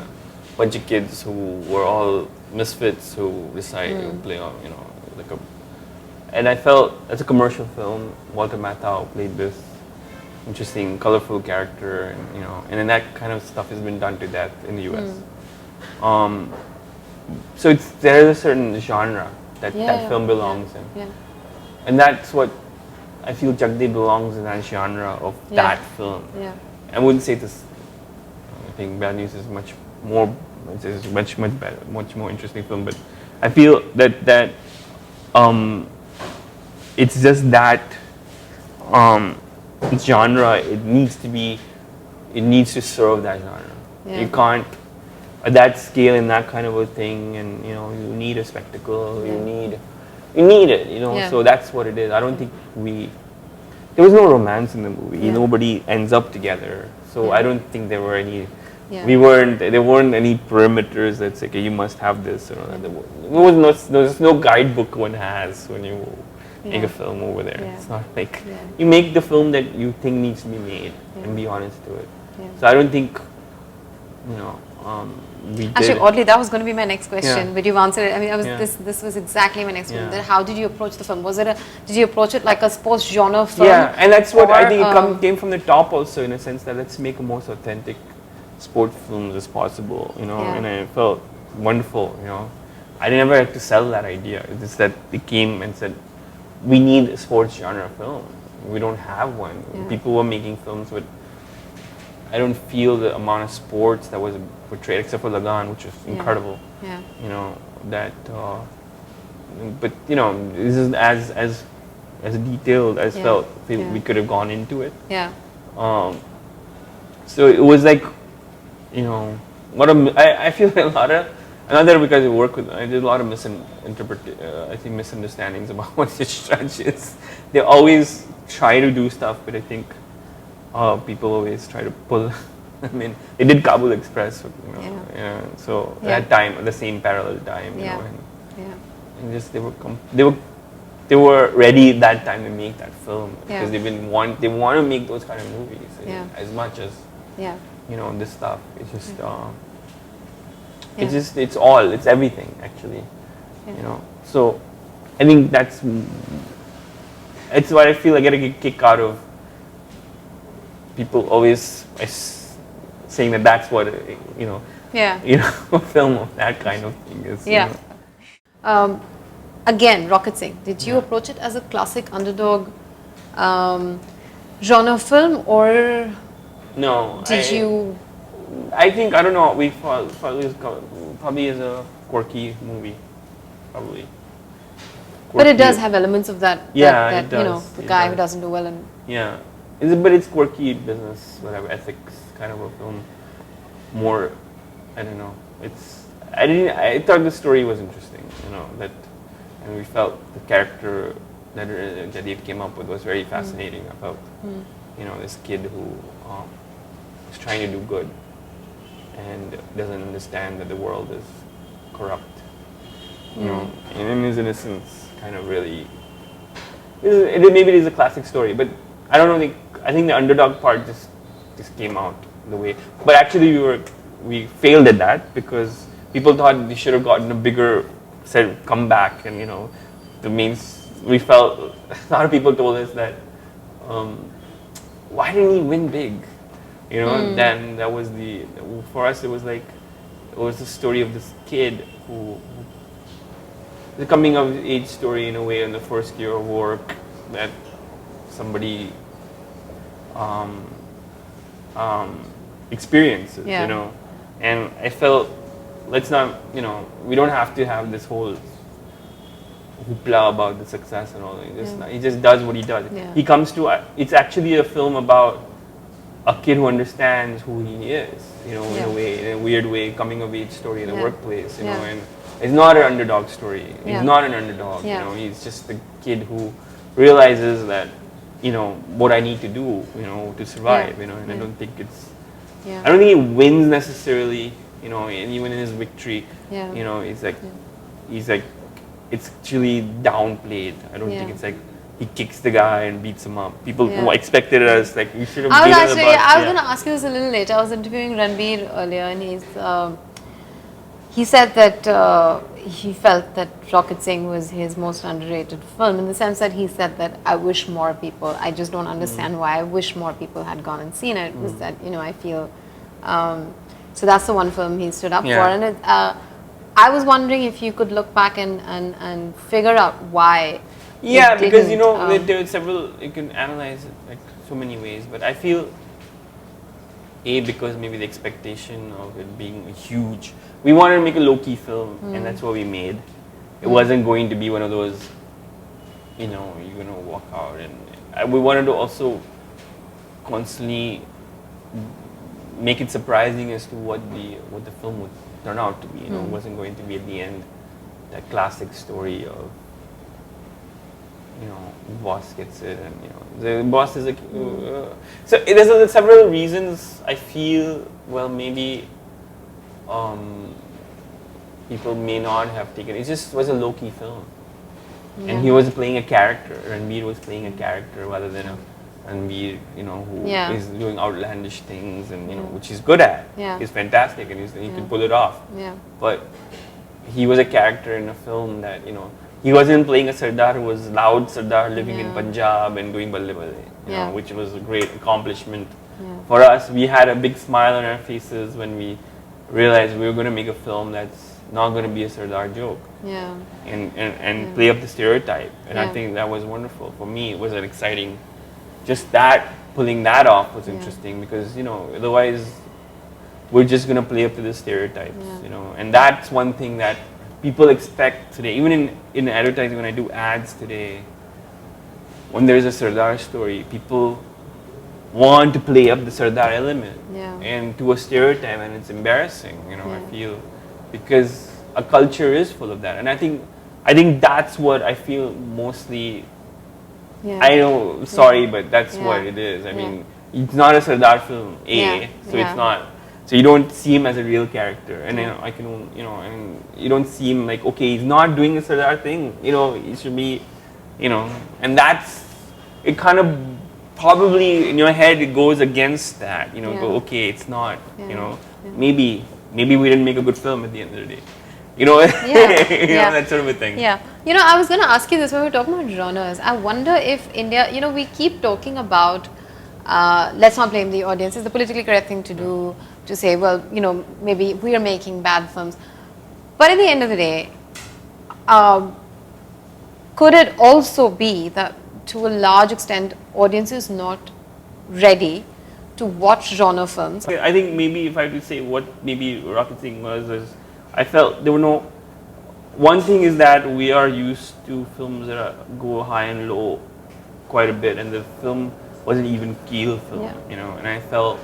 Bunch of kids who were all misfits who decide to play on, you know, like a. And I felt as a commercial film, Walter Matthau played this interesting, colorful character, and you know, and then that kind of stuff has been done to death in the U.S. So there is a certain genre that film belongs in, and that's what I feel Chakde belongs in, that genre of that film. I wouldn't say this. I think Bad News is much more. It's much better, much more interesting film. But I feel that it's just that genre. It needs to serve that genre. You can't at that scale in that kind of a thing, and you know, you need a spectacle. You need it. You know, so that's what it is. I don't think there was no romance in the movie. Nobody ends up together. So I don't think there were any. There weren't any perimeters that say, okay, you must have this or that. There was no guidebook one has when you make a film over there. It's not like you make the film that you think needs to be made and be honest to it. So I don't think, you know, actually, oddly, that was going to be my next question, but you've answered it. I mean, this was exactly my next question. Then how did you approach the film? Did you approach it like a sports genre film? Yeah, and that's what I think it came from the top also, in a sense that let's make a most authentic sport films as possible, you know, and I felt wonderful, you know. I never had to sell that idea. It's just that they came and said, we need a sports genre film. We don't have one. People were making films with I don't feel the amount of sports that was portrayed, except for Lagan, which was incredible. Yeah. You know, that, but you know, this is as detailed as felt. We could have gone into it. Yeah. So it was like, you know, I feel like a lot of, another because I did a lot of misunderstandings about what Stitch Judge is. They always try to do stuff, but I think people always try to pull. I mean, they did Kabul Express, you know. So at that time, at the same parallel time, you know, and just they were ready at that time to make that film because they want to make those kind of movies as much as you know this stuff. It's just it's everything actually, you know. So I think it's what I feel I get a kick out of. People always saying that that's what you know. You know, a film of that kind of thing is. You know. Again, Rocket Singh. Did you approach it as a classic underdog genre film, or no? I think I don't know. We probably is a quirky movie, probably. Quirky. But it does have elements of that. It does. You know, the guy who doesn't do well and. But it's quirky business, whatever, ethics kind of a film. More, I don't know. I thought the story was interesting, you know, and we felt the character that Jadid came up with was very fascinating. I felt, you know, this kid who is trying to do good and doesn't understand that the world is corrupt. You know, and in his innocence, kind of really. Maybe it is a classic story, but I don't know. I think the underdog part just came out the way. But actually, we failed at that because people thought we should have gotten a bigger comeback, and you know, we felt a lot of people told us that why didn't he win big? You know, then that was for us it was the story of this kid who the coming of age story in a way in the first year of work that somebody experiences, you know, and I felt let's not, you know, we don't have to have this whole hoopla about the success and all that. He just does what he does. He comes to it's actually a film about a kid who understands who he is, you know, in a weird way, coming of age story in the workplace, you know, and it's not an underdog story. He's not an underdog, you know. He's just a kid who realizes that, you know, what I need to do, you know, to survive, you know, and I don't think I don't think he wins necessarily, you know, and even in his victory, you know, it's like it's actually downplayed. I don't think it's like he kicks the guy and beats him up. People expected it as like, you should have I was going to ask you this a little later. I was interviewing Ranbir earlier, and he said that he felt that Rocket Singh was his most underrated film, in the sense that he said that I just don't understand why I wish more people had gone and seen it. Was that, you know, I feel, so that's the one film he stood up for. And I was wondering if you could look back and figure out why. Because, you know, there are several, you can analyze it like so many ways, but I feel because maybe the expectation of it being huge. We wanted to make a low-key film, and that's what we made. It wasn't going to be one of those, you know, you're going to walk out. And we wanted to also constantly make it surprising as to what the film would turn out to be. You know, it wasn't going to be at the end that classic story of, you know, the boss gets it, and you know, the boss is like. So there's several reasons I feel. Well, maybe people may not have taken. It just was a low-key film, and he was playing a character. Ranbir was playing a character rather than a Ranbir, you know, who is doing outlandish things, and you know, which he's good at. He's fantastic, and he can pull it off. But he was a character in a film that, you know. He wasn't playing a Sardar who was loud Sardar living in Punjab and doing balle balle, you know, which was a great accomplishment. For us, we had a big smile on our faces when we realized we were going to make a film that's not going to be a Sardar joke. And play up the stereotype. And I think that was wonderful. For me, it was an exciting, just that pulling that off was interesting because, you know, otherwise we're just going to play up to the stereotypes, you know, and that's one thing that people expect today. Even in advertising, when I do ads today, when there's a Sardar story, people want to play up the Sardar element and to a stereotype, and it's embarrassing, you know, I feel, because a culture is full of that. And I think that's what I feel mostly. I know, sorry, but that's what it is. I mean, it's not a Sardar film, so it's not. So you don't see him as a real character, and you know, I can, you know, and you don't see him like, okay, he's not doing a Sardar thing, you know, he should be, you know, and that's, it kind of probably in your head it goes against that, you know, go, okay, it's not, you know, maybe we didn't make a good film at the end of the day, you know, you know, that sort of a thing. Yeah, you know, I was going to ask you this when we were talking about genres. I wonder if India, you know, we keep talking about, let's not blame the audience. It's the politically correct thing to do, to say, well, you know, maybe we are making bad films. But at the end of the day, could it also be that to a large extent, audiences not ready to watch genre films? I think maybe if I could say what maybe Rocket Singh was, is I felt there were no, one thing is that we are used to films that go high and low quite a bit, and the film wasn't even keel film, you know, and I felt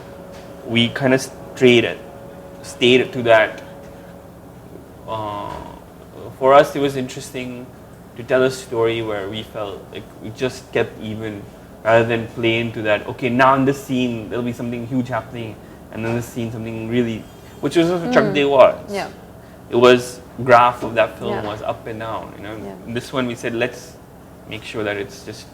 we kind of stayed to that. For us, it was interesting to tell a story where we felt like we just kept even, rather than play into that, okay, now in this scene there'll be something huge happening, and then this scene something really, which was what Chak De was. It was, graph of that film was up and down, you know. In this one we said, let's make sure that it's just,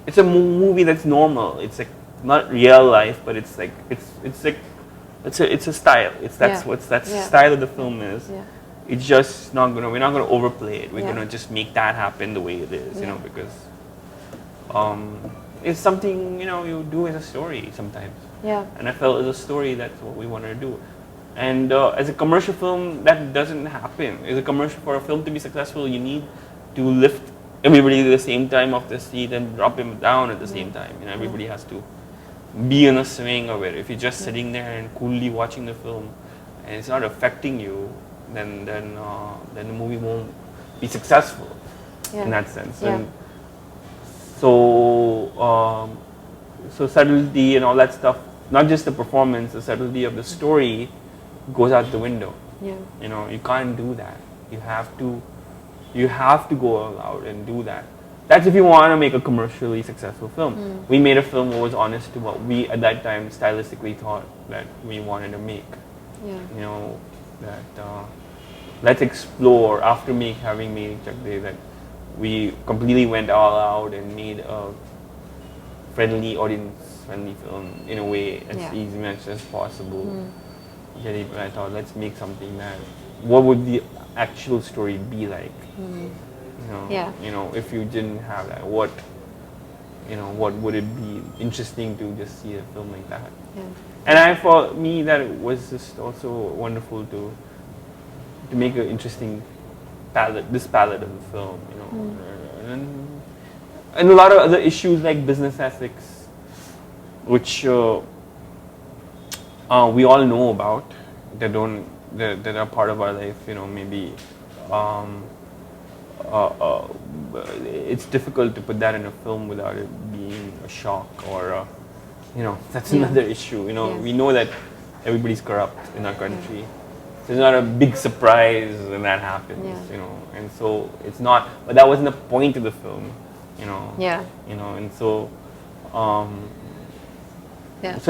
it's a movie that's normal. It's like not real life, but it's like it's a style. That's the style of the film is. It's just not gonna, we're not gonna overplay it. We're gonna just make that happen the way it is, you know, because it's something, you know, you do as a story sometimes. And I felt as a story that's what we wanted to do. And as a commercial film, that doesn't happen. As a commercial, for a film to be successful, you need to lift everybody at the same time off the seat and drop him down at the same time. You know, everybody has to be in a swing of it. If you're just sitting there and coolly watching the film, and it's not affecting you, then the movie won't be successful in that sense. And so subtlety and all that stuff, not just the performance, the subtlety of the story goes out the window. You know, you can't do that. You have to go all out and do that. That's if you want to make a commercially successful film. We made a film that was honest to what we at that time stylistically thought that we wanted to make. You know, that let's explore, after having made Chak De, that we completely went all out and made a friendly, audience-friendly film in a way as easy as possible. I thought, let's make something that, what would the actual story be like? You know, if you didn't have that, what would it be interesting to just see a film like that? And for me, that it was just also wonderful to make an interesting palette, this palette of the film, you know, and a lot of other issues like business ethics, which we all know about, that are part of our life, you know, maybe. It's difficult to put that in a film without it being a shock or, you know, that's another issue. You know, we know that everybody's corrupt in our country. So it's not a big surprise when that happens, you know, and so it's not, but that wasn't the point of the film, you know. You know, and so, so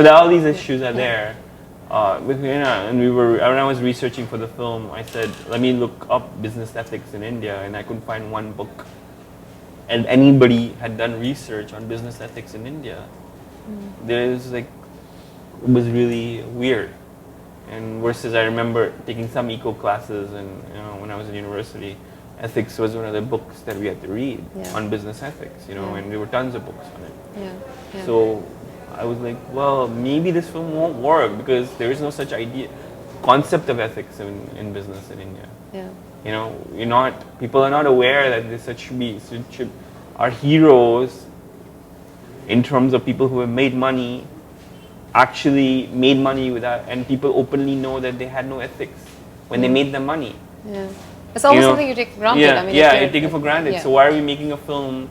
that all these issues are there. With me, and when I was researching for the film, I said, let me look up business ethics in India, and I couldn't find one book, and anybody had done research on business ethics in India. There's like, it was really weird. And versus, I remember taking some eco classes, and you know, when I was in university, ethics was one of the books that we had to read on business ethics, you know, and there were tons of books on it. So I was like, well, maybe this film won't work because there is no such concept of ethics in business in India. You know, people are not aware that our heroes in terms of people who have made money, actually made money without, and people openly know that they had no ethics when they made the money. Yeah. It's almost something you take for granted. Yeah, I mean, you take it for granted. Yeah. So why are we making a film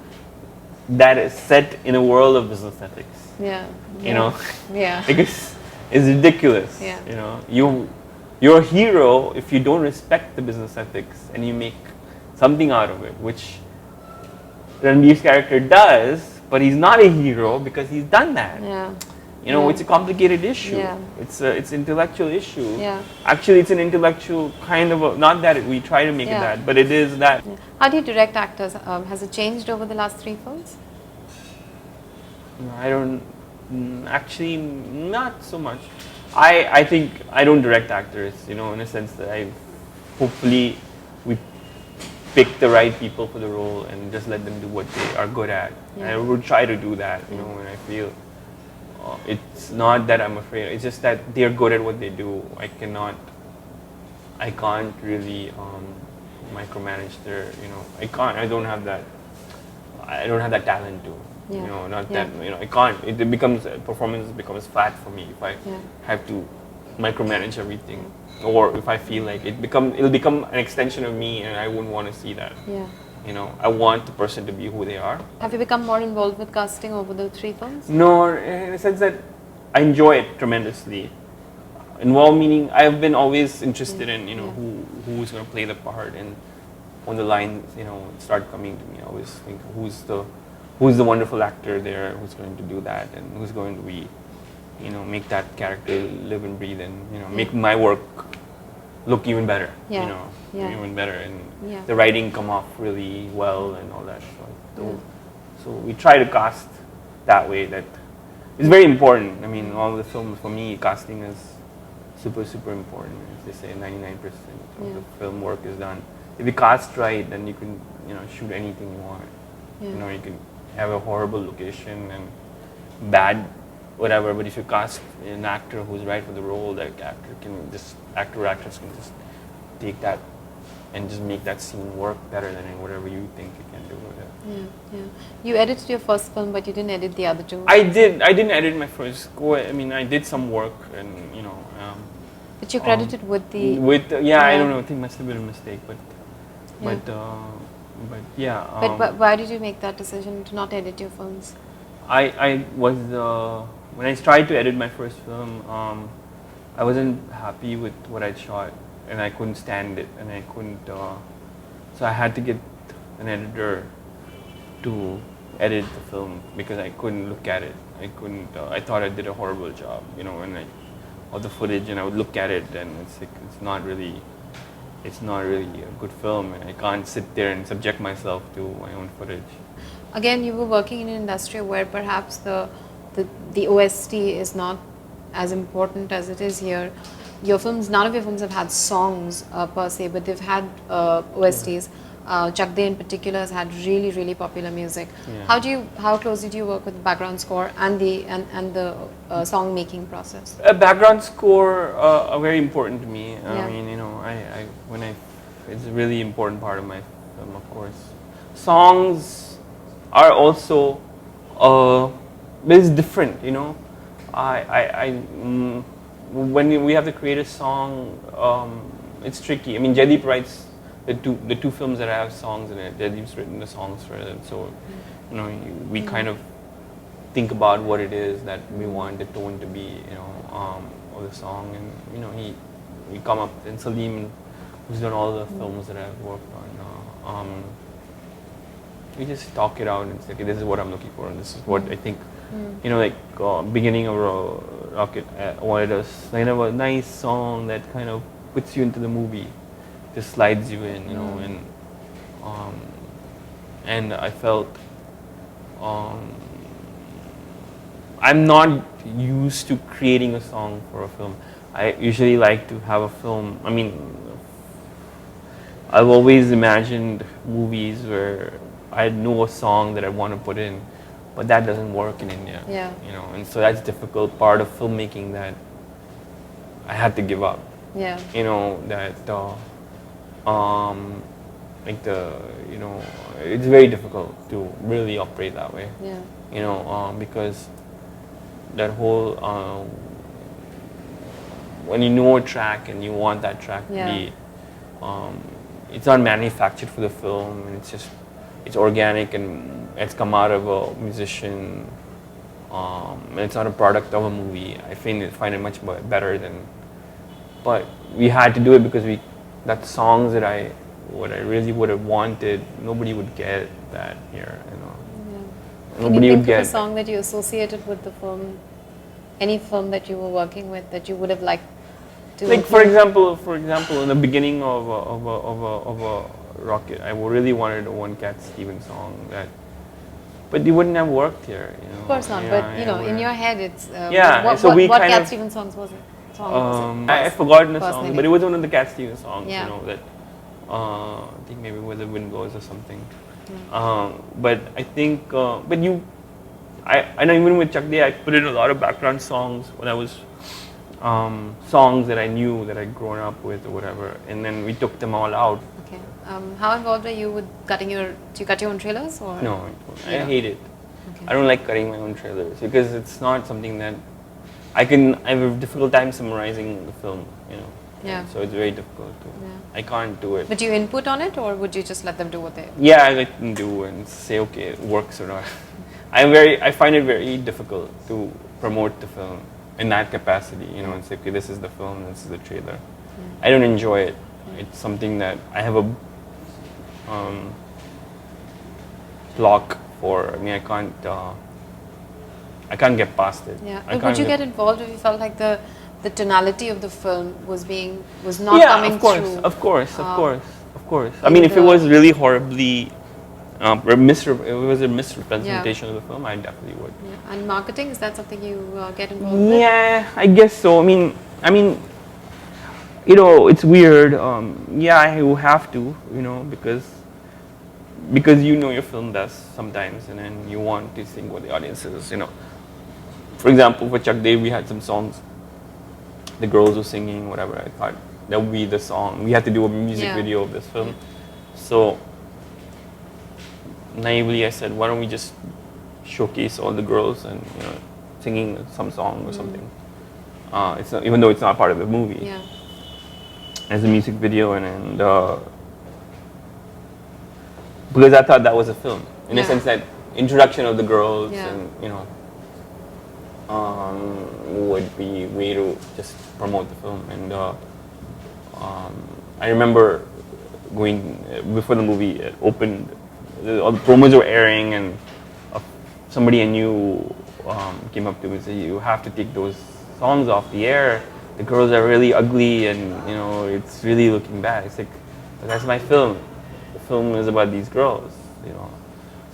that is set in a world of business ethics? Yeah. You know? Yeah. Because it's ridiculous. Yeah. You know, you're a hero if you don't respect the business ethics and you make something out of it, which Ranveer's character does, but he's not a hero because he's done that. Yeah. You know, it's a complicated issue. Yeah. It's an intellectual issue. Yeah. Actually, it's an intellectual kind of not that we try to make it that, but it is that. Yeah. How do you direct actors? Has it changed over the last 3 films? I don't, actually not so much. I think I don't direct actors, you know, in a sense that hopefully we pick the right people for the role and just let them do what they are good at. Yeah. I would try to do that, you know, when I feel it's not that I'm afraid, it's just that they're good at what they do. I can't really micromanage their, you know, I don't have that talent to. Yeah. You know, not that, you know, I can't. It becomes, performance becomes flat for me if I have to micromanage everything, or if I feel like it'll become an extension of me, and I wouldn't want to see that. Yeah. You know, I want the person to be who they are. Have you become more involved with casting over the 3 films? No, in the sense that I enjoy it tremendously. Involved meaning I've been always interested in, you know, who's going to play the part, and when the lines, you know, start coming to me, I always think who's the wonderful actor there, who's going to do that, and who's going to be, you know, make that character live and breathe, and, you know, make my work look even better, you know, even better, and the writing come off really well and all that. So we try to cast that way. That it's very important. I mean, all the films, for me, casting is super, super important. As they say, 99% of the film work is done. If you cast right, then you can, you know, shoot anything you want. You know, you can have a horrible location and bad whatever, but if you cast an actor who's right for the role, that actor or actress can just take that and just make that scene work better than whatever you think you can do with it. Yeah, yeah. You edited your first film, but you didn't edit the other 2. I didn't edit my first go. I mean, I did some work, and, you know. But you credited with the. I don't know. I think it must have been a mistake, but yeah. But why did you make that decision to not edit your films? I was when I tried to edit my first film, I wasn't happy with what I'd shot, and I couldn't stand it, and I couldn't. So I had to get an editor to edit the film because I couldn't look at it. I couldn't. I thought I did a horrible job, you know, of the footage, and I would look at it, and it's like, it's not really a good film, and I can't sit there and subject myself to my own footage. Again, you were working in an industry where perhaps the OST is not as important as it is here. Your films, none of your films have had songs per se, but they've had OSTs. Chak De in particular has had really, really popular music. Yeah. How closely do you work with the background score and the song making process? Background score are very important to me. I mean, you know, it's a really important part of my film, of course. Songs are also, but it's different, you know. When we have to create a song, it's tricky. I mean, Jaideep writes the two films that I have songs in it. Jaideep's written the songs for it, so, you know, we kind of think about what it is that we want the tone to be, you know, of the song, and, you know, we come up, and Salim, who's done all the films that I've worked on, we just talk it out and say, okay, this is what I'm looking for, and this is what I think. You know, like beginning of Rocket, I wanted a nice song that kind of puts you into the movie, just slides you in, you know, and I felt I'm not used to creating a song for a film. I usually like to have a film. I mean, I've always imagined movies where I know a song that I want to put in, but that doesn't work in India. Yeah. You know, and so that's a difficult part of filmmaking that I had to give up. Yeah. You know, that like you know, it's very difficult to really operate that way. Yeah. you know, because that whole when you know a track and you want that track to be, it's not manufactured for the film, and it's organic and it's come out of a musician, and it's not a product of a movie. I find it much better than. But we had to do it because that songs that what I really would have wanted, nobody would get that here, you know. Yeah. Can you think of a song that you associated with the film? Any film that you were working with that you would have liked to? Like for example, in the beginning of a Rocket, I really wanted a One Cat Stevens song but it wouldn't have worked here, you know. Of course not, but you know, in your head, it's what so Cat Stevens songs was it? I've forgotten the song, but it was one of the Cat Stevens songs, you know, that I think maybe Where the Wind Blows or something. But I think, I know even with Chuck Day, I put in a lot of background songs when I was, songs that I knew that I'd grown up with or whatever, and then we took them all out. Okay. How involved are you with do you cut your own trailers or? No, I hate it. Okay. I don't like cutting my own trailers because it's not something that I have a difficult time summarizing the film, you know. Yeah. So it's very difficult to. Yeah. I can't do it. But do you input on it, or would you just let them do what they? Yeah, I let them do and say, okay, it works or not. I find it very difficult to promote the film in that capacity, you know, and say, okay, this is the film, this is the trailer. I don't enjoy it. It's something that I have a block for. I mean, I can't get past it. Yeah. But would you get involved if you felt like the tonality of the film was not coming through? Of course. I mean, if it was really horribly, if it was a misrepresentation of the film, I definitely would. Yeah. And marketing, is that something you get involved with? Yeah, I guess so. I mean, you know, it's weird. You have to, you know, because you know your film best sometimes, and then you want to sing what the audience is, you know. For example, for Chuck Day, we had some songs. The girls were singing, whatever. I thought that would be the song. We had to do a music video of this film. So naively, I said, why don't we just showcase all the girls and, you know, singing some song or something. It's not, even though it's not part of the movie. Yeah. As a music video, and because I thought that was a film in a sense that introduction of the girls and, you know, would be a way to just promote the film. And I remember going before the movie opened, all the promos were airing, and somebody I knew came up to me and said, you have to take those songs off the air. The girls are really ugly, and, you know, it's really looking bad. It's like, that's my film. The film is about these girls, you know.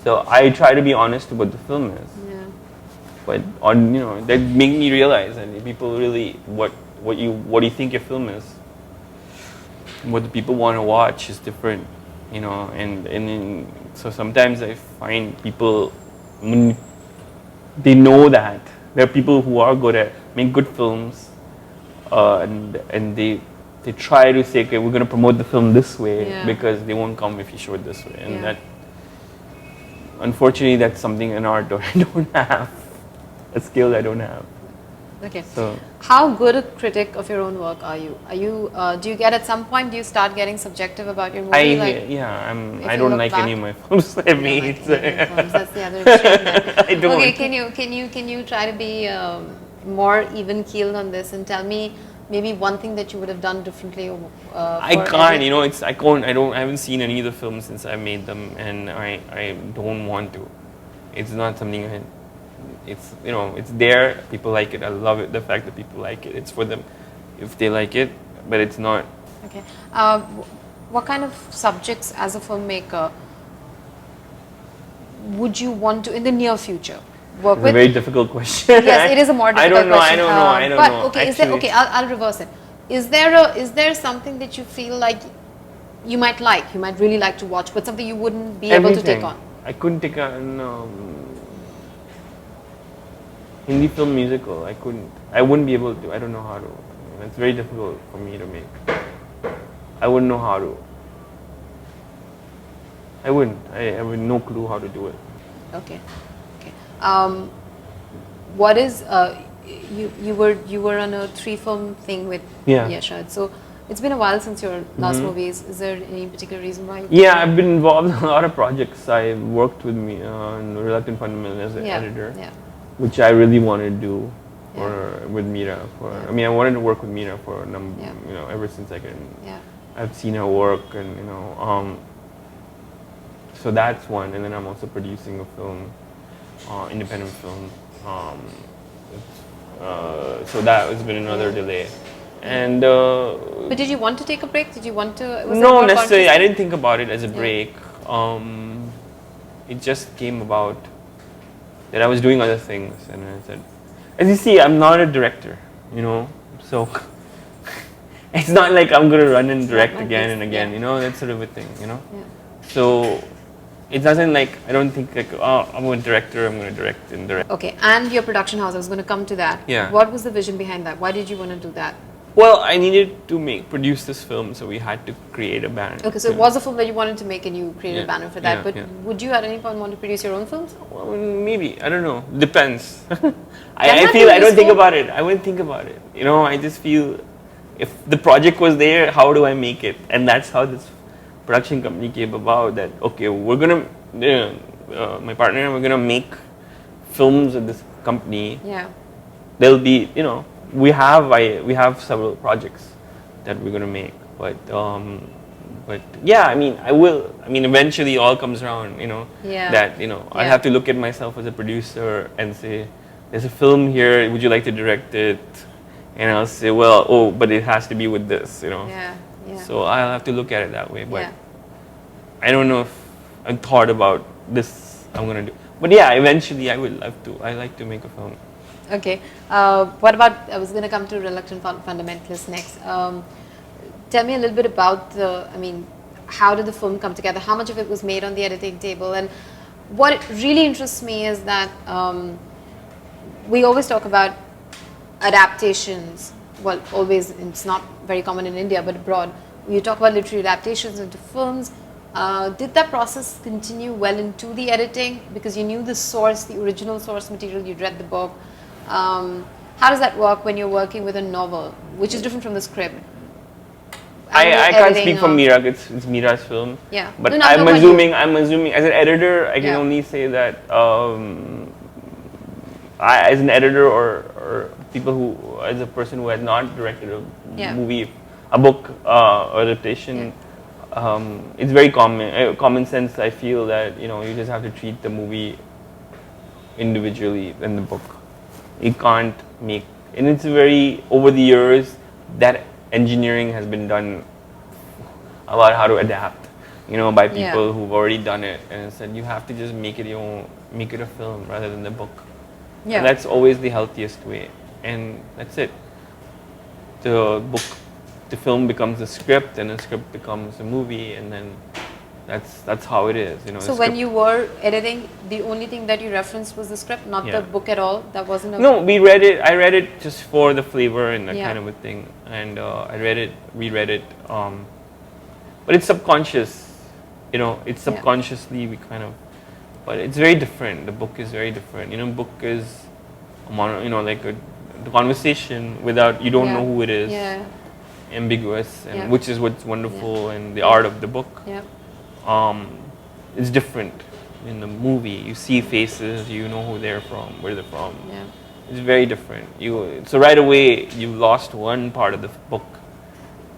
So I try to be honest about what the film is. Yeah. But you know, that made me realize that people really what you think your film is, what the people want to watch is different, you know. And so sometimes I find people, they know that there are people who are good at make good films, and they try to say, okay, we're going to promote the film this way because they won't come if you show it this way, and that, unfortunately, that's something in art that I don't have. A skill I don't have. Okay. So, how good a critic of your own work are you? Do you get at some point? Do you start getting subjective about your movie? I don't like any of my films I made. That's the other extreme. I don't. Okay. Can you try to be more even keeled on this and tell me maybe one thing that you would have done differently? I can't. You know, I haven't seen any of the films since I made them, and I don't want to. It's not something it's, you know, it's there. People like it. I love it. The fact that people like it. It's for them, if they like it. But it's not. Okay. What kind of subjects, as a filmmaker, would you want to in the near future work with? It's a very difficult question. Yes, it is a more difficult question. I don't know. Okay, actually, I'll reverse it. Is there something that you feel like you might really like to watch, but something you wouldn't be able to take on? I couldn't take on Hindi film musical. I wouldn't be able to. I don't know how to. It's very difficult for me to make. I wouldn't know how to. I wouldn't. I have no clue how to do it. Okay. What is you were on a 3-film thing with Yashad. So it's been a while since your last movies. Is there any particular reason why? I've been involved in a lot of projects. I worked with me on Reluctant Fundamental as an editor, which I really wanted to do with Meera. I mean, I wanted to work with Meera for a number, ever since I can. I've seen her work, and so that's one. And then I'm also producing a film, independent film. So that has been another delay. And but did you want to take a break? Did you want to? No, necessarily. I didn't think about it as a break. It just came about that I was doing other things, and I said, as you see, I'm not a director, so it's not like I'm going to run and direct again and again, that sort of a thing, So it doesn't like, I don't think like, oh, I'm a director, I'm going to direct and direct. Okay, and your production house, I was going to come to that. Yeah. What was the vision behind that? Why did you want to do that? Well, I needed to produce this film, so we had to create a banner. Okay, so it was a film that you wanted to make, and you created a banner for that. But would you at any point want to produce your own films? Well, maybe. I don't know. Depends. I feel I don't think about it. I wouldn't think about it. I just feel if the project was there, how do I make it? And that's how this production company came about. That okay, we're gonna, my partner and we're gonna make films with this company. Yeah. There'll be, we have several projects that we're gonna make, but yeah, I mean, eventually all comes around, that I have to look at myself as a producer and say, there's a film here, would you like to direct it? And I'll say, well, but it has to be with this, Yeah. So I'll have to look at it that way, but I don't know if I thought about this I'm gonna do, but yeah, eventually I would love to. I like to make a film. Okay. What about, I was going to come to Reluctant Fundamentalist next. Tell me a little bit about how did the film come together? How much of it was made on the editing table? And what really interests me is that we always talk about adaptations. Well, always, it's not very common in India, but abroad. You talk about literary adaptations into films. Did that process continue well into the editing? Because you knew the source, the original source material, you'd read the book. How does that work when you're working with a novel, which is different from the script? I can't speak for Meera. It's Meera's film. Yeah. But I'm assuming as an editor, I can only say that as an editor or people who, as a person who has not directed a movie, a book adaptation, it's very common sense. I feel that you just have to treat the movie individually than the book. You can't make, and it's very, over the years, that engineering has been done about how to adapt, by people who've already done it, and said you have to just make it a film rather than the book. Yeah. And that's always the healthiest way, and that's it. The film becomes a script, and a script becomes a movie, and then that's how it is, So when you were editing, the only thing that you referenced was the script, not the book at all? That wasn't a No, we read it. I read it just for the flavor and that kind of a thing. And I read it, reread it. But it's subconscious, it's subconsciously we kind of, but it's very different. The book is very different. Book is, like a conversation without, you don't know who it is. Yeah. Ambiguous, and which is what's wonderful and the art of the book. Yeah. It's different in the movie. You see faces, you know who they're from, where they're from. Yeah. It's very different. So right away you lost one part of the book,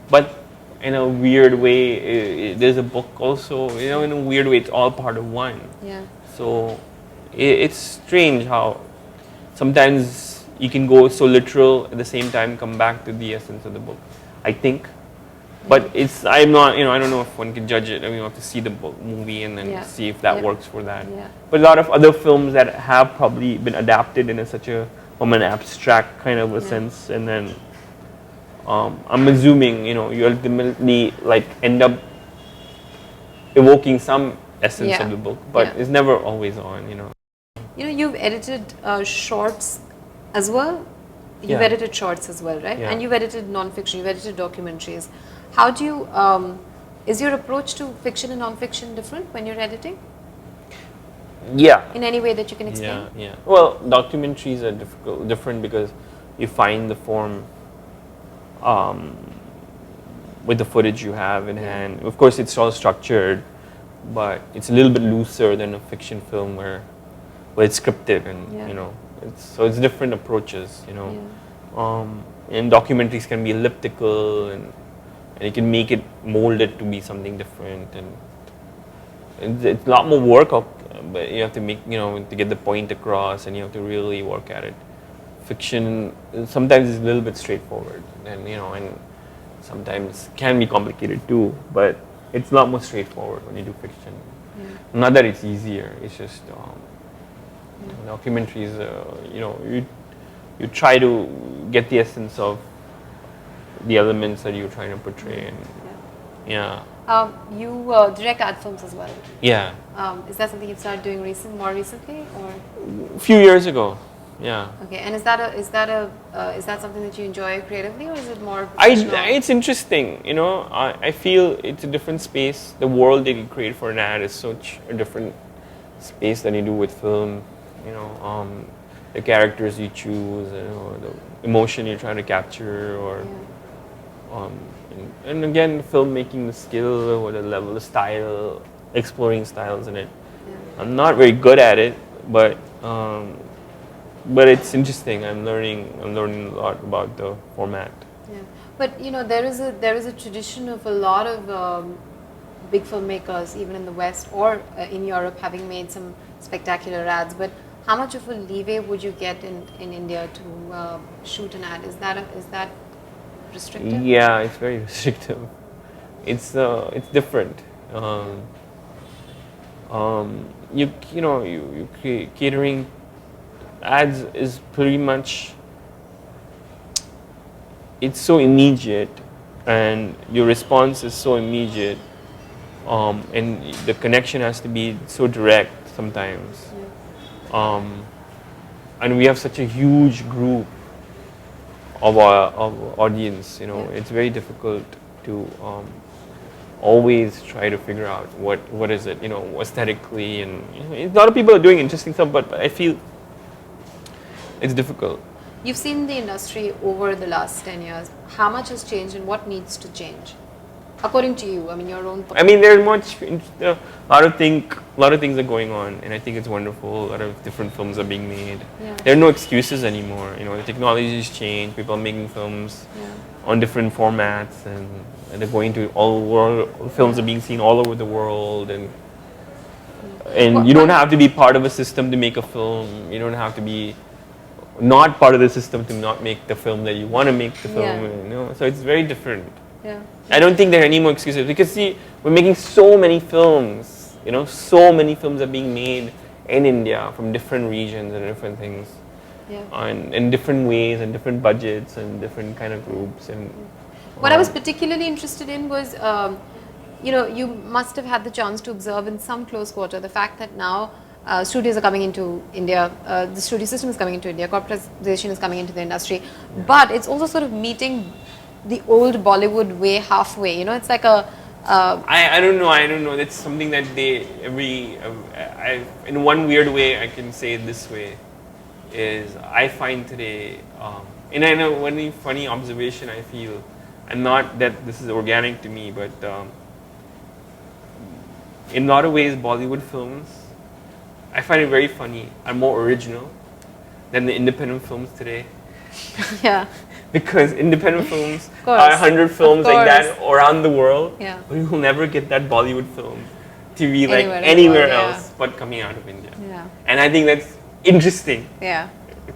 but in a weird way, there's a book also. In a weird way, it's all part of one. Yeah. So it's strange how sometimes you can go so literal at the same time come back to the essence of the book. I think. But I'm not, I don't know if one can judge it. I mean, you have to see the movie and then see if that works for that. Yeah. But a lot of other films that have probably been adapted in from an abstract kind of a sense, and then I'm assuming, you ultimately end up evoking some essence of the book, but it's never always on, You've edited shorts as well. You've edited shorts as well, right? And you've edited non-fiction, you've edited documentaries. How do you, is your approach to fiction and non-fiction different when you're editing? Yeah. In any way that you can explain? Yeah. Well, documentaries are different because you find the form with the footage you have in hand. Of course, it's all structured, but it's a little bit looser than a fiction film where it's scripted and you know, it's different approaches. You know, and documentaries can be elliptical and you can make it molded to be something different, and it's a lot more work. But you have to make, you know, to get the point across, and you have to really work at it. Fiction sometimes is a little bit straightforward, and you know, and sometimes can be complicated too. But it's a lot more straightforward when you do fiction. Not that it's easier. It's just documentaries. You know, you try to get the essence of the elements that you're trying to portray, and you direct art films as well. Yeah. Is that something you've started doing more recently, or? A few years ago. Yeah. Okay, and is that something that you enjoy creatively, or is it more professional? It's interesting, you know. I feel it's a different space. The world that you create for an ad is such a different space than you do with film. You know, the characters you choose, you know, the emotion you're trying to capture, or and again, filmmaking, the skill or the level of style, exploring styles in it. I'm not very good at it, but it's interesting. I'm learning a lot about the format. Yeah, but you know, there is a tradition of a lot of big filmmakers, even in the West or in Europe, having made some spectacular ads. But how much of a leeway would you get in India to shoot an ad? Is that restrictive? Yeah, it's very restrictive. It's different. You catering ads is pretty much, it's so immediate, and your response is so immediate, and the connection has to be so direct sometimes. And we have such a huge group of audience, you know, it's very difficult to always try to figure out what is it, you know, aesthetically, and you know, a lot of people are doing interesting stuff, but I feel it's difficult. You've seen the industry over the last 10 years. How much has changed, and what needs to change, according to you? I mean, your own. I mean, there's a lot of things are going on, and I think it's wonderful. A lot of different films are being made. Yeah. There are no excuses anymore. You know, the technology has changed. People are making films on different formats, and they're going to all world. Films are being seen all over the world, and you don't have to be part of a system to make a film. You don't have to be not part of the system to not make the film that you want to make the film. You know, so it's very different. Yeah. I don't think there are any more excuses, because see, we're making so many films. You know, so many films are being made in India from different regions and different things, and in different ways and different budgets and different kind of groups. And what I was particularly interested in was, you know, you must have had the chance to observe in some close quarter the fact that now studios are coming into India, the studio system is coming into India, corporatization is coming into the industry, but it's also sort of meeting the old Bollywood way halfway. You know, it's like a. I don't know. That's something that in one weird way, I can say it this way, is I find today, and I know one funny observation I feel, and not that this is organic to me, but in a lot of ways, Bollywood films, I find it very funny, are more original than the independent films today. Yeah. Because independent films are 100 films like that around the world, but you will never get that Bollywood film to be like anywhere else but coming out of India. Yeah. And I think that's interesting. Yeah.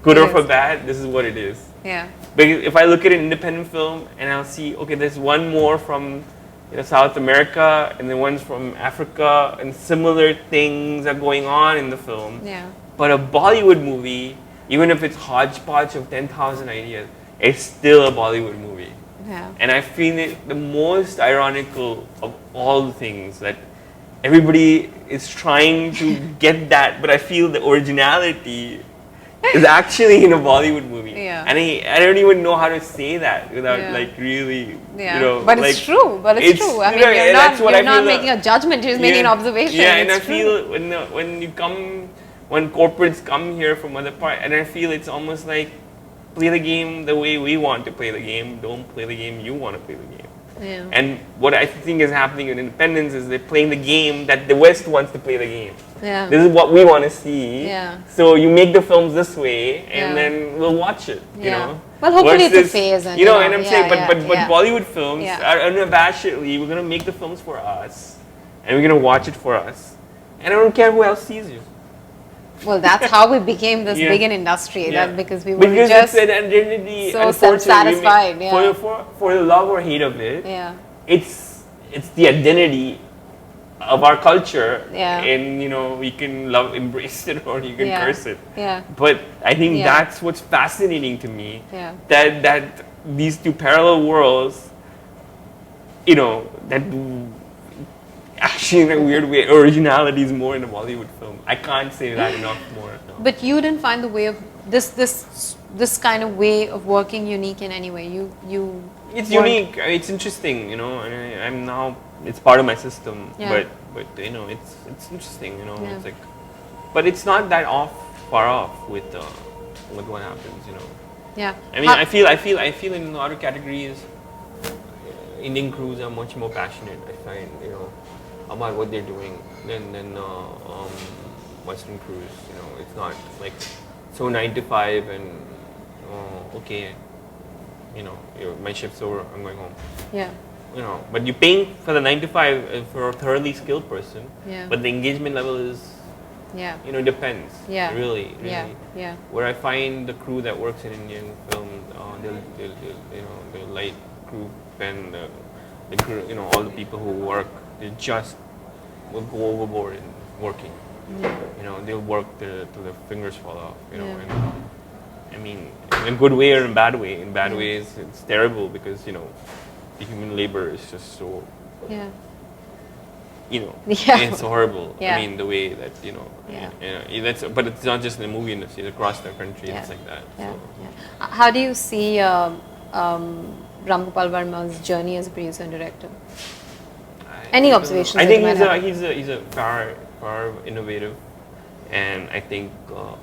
Good or for bad, this is what it is. Yeah. Because if I look at an independent film and I'll see, okay, there's one more from South America and then one's from Africa, and similar things are going on in the film. Yeah. But a Bollywood movie, even if it's hodgepodge of 10,000 ideas, it's still a Bollywood movie. Yeah. And I feel it the most ironical of all the things, that everybody is trying to get that, but I feel the originality is actually in a Bollywood movie. Yeah. And I don't even know how to say that without like really, yeah. you know. But like, it's true. But it's true. I mean, you're not making a judgment. You're just making an observation. Yeah, and it's I feel when corporates come here from other parts, and I feel it's almost like play the game the way we want to play the game. Don't play the game you want to play the game. Yeah. And what I think is happening in independence is they're playing the game that the West wants to play the game. Yeah. This is what we want to see. Yeah. So you make the films this way, and then we'll watch it. You know. Well, hopefully it's a phase. And, and I'm saying, but Bollywood films are unabashedly, we're gonna make the films for us, and we're gonna watch it for us, and I don't care who else sees you. Well, that's how we became this big in industry. That because we were just it's an identity, so self-satisfied. For the love or hate of it. Yeah. It's the identity of our culture, yeah. And you can embrace it, or you can curse it. Yeah. But I think that's what's fascinating to me. Yeah. That these two parallel worlds, that actually in a weird way, originality is more in a Bollywood film. I can't say that enough more. No. But you didn't find the way of this kind of way of working unique in any way. It's unique. It's interesting, and I'm now. It's part of my system, but it's interesting, It's like, but it's not that far off with what happens, Yeah. I mean, I feel in a lot of categories, Indian crews are much more passionate. I find, about what they're doing than Western crews. It's not like so 9 to 5 and okay, my shift's over, I'm going home. Yeah. But you're paying for the 9 to 5 for a thoroughly skilled person. Yeah. But the engagement level is, depends. Yeah. Really. Yeah. Where I find the crew that works in Indian film, the light crew and the crew, all the people who work, they just will go overboard in working. Yeah. They'll work till their fingers fall off. And I mean, in a good way or in a bad way. In bad ways, it's terrible because the human labor is just so, it's horrible. Yeah. I mean, the way that, but it's not just in the movie industry, it's across the country, it's like that. Yeah. So. Yeah. How do you see Ram Gopal Verma's journey as a producer and director? Any observations? I think he's a far innovative, and I think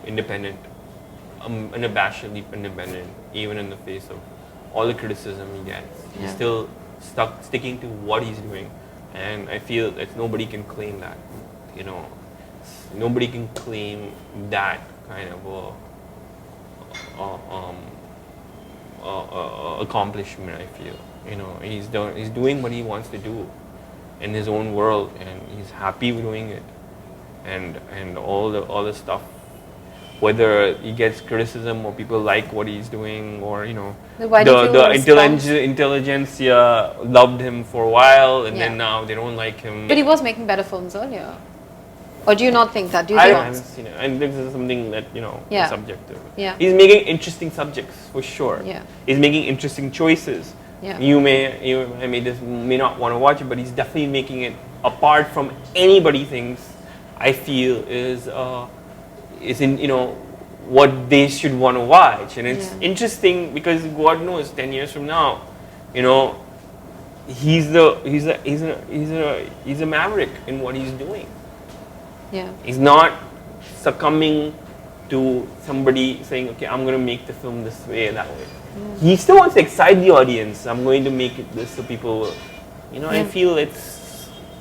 independent, unabashedly independent, even in the face of all the criticism he gets. He's still sticking to what he's doing, and I feel that nobody can claim that. Nobody can claim that kind of accomplishment. I feel he's doing what he wants to do in his own world, and he's happy with doing it, and all the stuff. Whether he gets criticism or people like what he's doing, or the intelligentsia loved him for a while, and then now they don't like him. But he was making better films earlier. Or do you not think that? I haven't seen it, and this is something that is subjective. Yeah. He's making interesting subjects for sure. Yeah. He's making interesting choices. Yeah. You may not want to watch it, but he's definitely making it apart from anybody thinks. I feel is in what they should want to watch, and it's interesting because God knows 10 years from now, he's a maverick in what he's doing. Yeah. He's not succumbing to somebody saying, okay, I'm going to make the film this way and that way. He still wants to excite the audience. I'm going to make it this so people will, I feel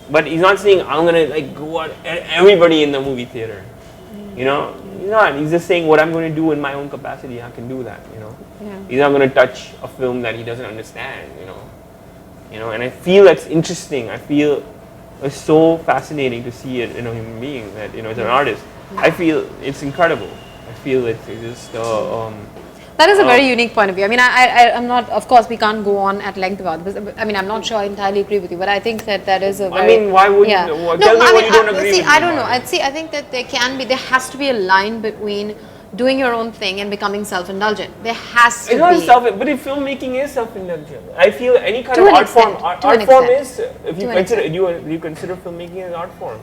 but he's not saying I'm going to go at everybody in the movie theater. He's not. He's just saying what I'm going to do in my own capacity. I can do that. Yeah. He's not going to touch a film that he doesn't understand. And I feel that's interesting. I feel it's so fascinating to see it in a human being that as an artist. I feel it's incredible. I feel it's just. That is a very unique point of view. I mean, I'm not. Of course, we can't go on at length about this. I mean, I'm not sure I entirely agree with you, but I think that is a very. I mean, why would you? Tell me what you don't agree with. I don't know. I think that there has to be a line between doing your own thing and becoming self-indulgent. There has to be. It's not but if filmmaking is self-indulgent, I feel any kind of art form. Art form is. If you consider, do you consider filmmaking as art form?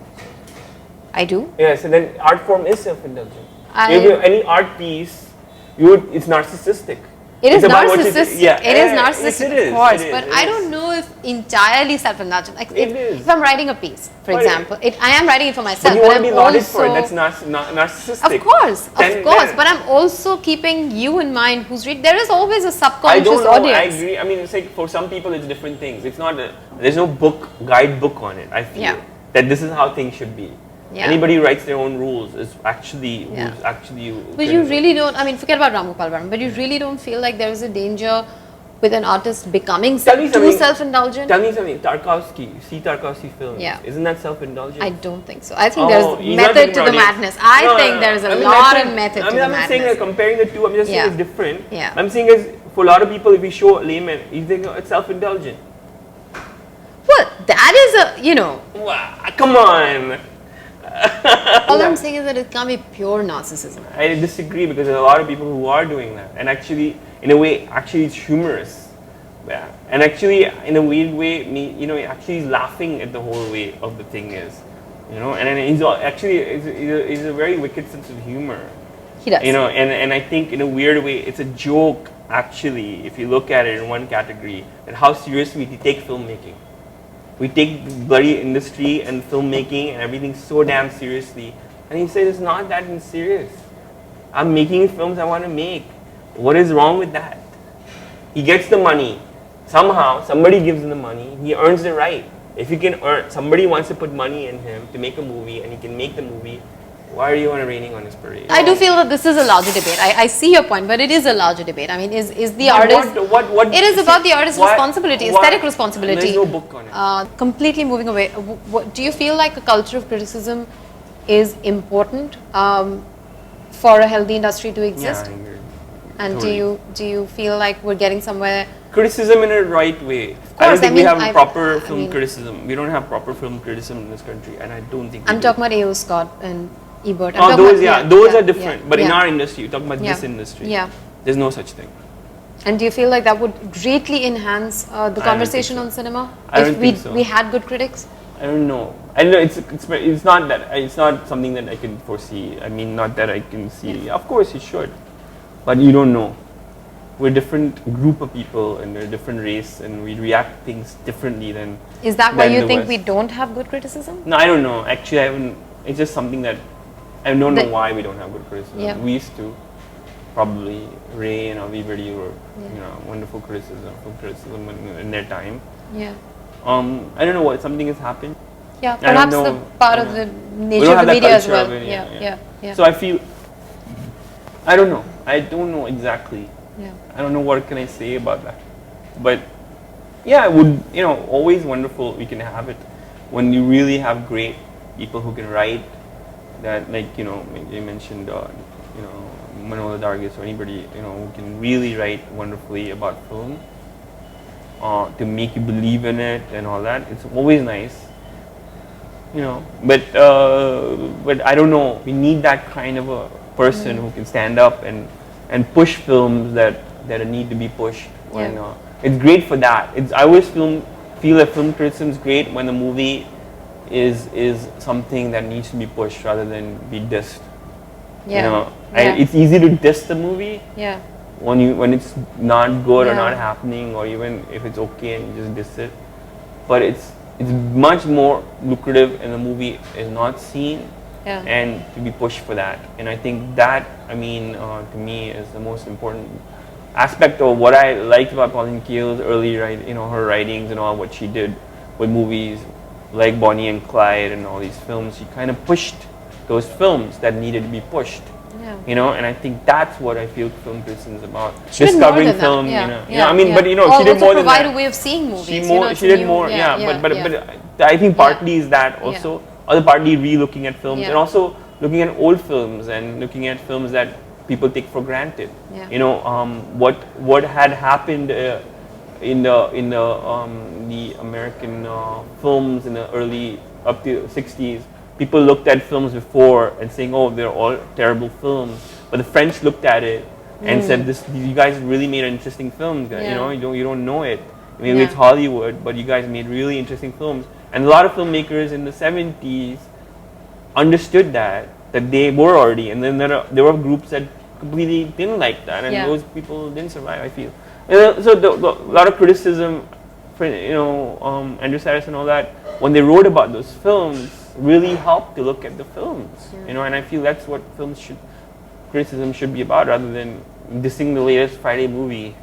I do. Yeah. So then, art form is self-indulgent. Any art piece, it's narcissistic. It is narcissistic. Yeah, it is narcissistic, of course. But I is. don't know if entirely self-indulgent. Like if I'm writing a piece, for But example, I am writing it for myself. But you want to be lauded for it. That's narcissistic. Of course. But I'm also keeping you in mind who's reading. There is always a subconscious I don't know, audience. I agree. I mean, it's like for some people, it's different things. It's not. There's no guidebook on it. I feel that this is how things should be. Yeah. Anybody who writes their own rules is actually who's actually. But you really don't. I mean, forget about Ram Gopal Varma. But you really don't feel like there is a danger with an artist becoming too self-indulgent. Tell me something. Tarkovsky. See Tarkovsky films. Yeah. Isn't that self-indulgent? I don't think so. I think there's method to the madness. I think there is a lot of method to the madness. I'm not saying that comparing the two. I'm just saying it's different. Yeah. I'm saying is for a lot of people, if we show a layman, you think it's self-indulgent. Well, that is a Wow, come on. All I'm saying is that it can't be pure narcissism. I disagree because there's a lot of people who are doing that, and actually, in a way, it's humorous. Yeah, and actually, in a weird way, actually, he's laughing at the whole way of the thing is, and he's he's a very wicked sense of humor. He does. And I think in a weird way, it's a joke. Actually, if you look at it in one category, and how seriously we take filmmaking. We take the bloody industry and filmmaking and everything so damn seriously. And he said, it's not that serious. I'm making films I want to make. What is wrong with that? He gets the money. Somehow, somebody gives him the money. He earns the right. If he can earn, somebody wants to put money in him to make a movie and he can make the movie, why are you raining on his parade? I do feel that this is a larger debate. I see your point, but it is a larger debate. I mean, is the artist... What it is about the artist's responsibility, aesthetic responsibility. There's no book on it. Completely moving away. Do you feel like a culture of criticism is important for a healthy industry to exist? Yeah, I agree. And totally. do you feel like we're getting somewhere? Criticism in a right way. I don't think we have proper film criticism. We don't have proper film criticism in this country, and I don't think I'm talking about A.O. Scott and Ebert. Those are different. But in our industry, you're talking about this industry. Yeah. There's no such thing. And do you feel like that would greatly enhance the conversation on cinema? I don't think so. We had good critics? I don't know. I know it's not that it's not something that I can foresee. I mean, not that I can see. Yeah. Of course, you should, but you don't know. We're a different group of people and we're a different race, and we react things differently than. Is that why you think we don't have good criticism? No, I don't know. Actually, I haven't. It's just something that I don't know why we don't have good criticism. Yeah. We used to. Probably Ray and everybody were, wonderful criticism in their time. Yeah. I don't know what something has happened. Yeah, perhaps the part of the nature of the media as well. Yeah. So I feel. I don't know. I don't know exactly. Yeah. I don't know what can I say about that, but yeah, it would always wonderful. We can have it when you really have great people who can write. That you mentioned. Manohar Dargis or anybody who can really write wonderfully about film to make you believe in it and all that. It's always nice, But I don't know. We need that kind of a person who can stand up and push films that need to be pushed. When it's great for that. I always feel that film criticism is great when the movie is something that needs to be pushed rather than be dissed. Yeah. It's easy to diss the movie. Yeah. When it's not good or not happening, or even if it's okay and you just diss it. But it's much more lucrative and the movie is not seen and to be pushed for that. And I think that to me is the most important aspect of what I liked about Pauline Kael's early her writings and all what she did with movies like Bonnie and Clyde and all these films. She kind of pushed those films that needed to be pushed, and I think that's what I feel film criticism is about. She discovering film, but she did more than that. Provide a way of seeing movies. She did more, but I think partly is that also, other partly re-looking at films and also looking at old films and looking at films that people take for granted. What had happened in the American films in the early up to 60s. People looked at films before and saying, "Oh, they're all terrible films." But the French looked at it and said, "You guys really made an interesting film. You don't know it. Maybe it's Hollywood, but you guys made really interesting films." And a lot of filmmakers in the 70s understood that that they were already, and then there were groups that completely didn't like that, and those people didn't survive, I feel. So a lot of criticism for, Andrew Saris and all that, when they wrote about those films, really helped to look at the films, and I feel that's what criticism should be about, rather than dissing the latest Friday movie,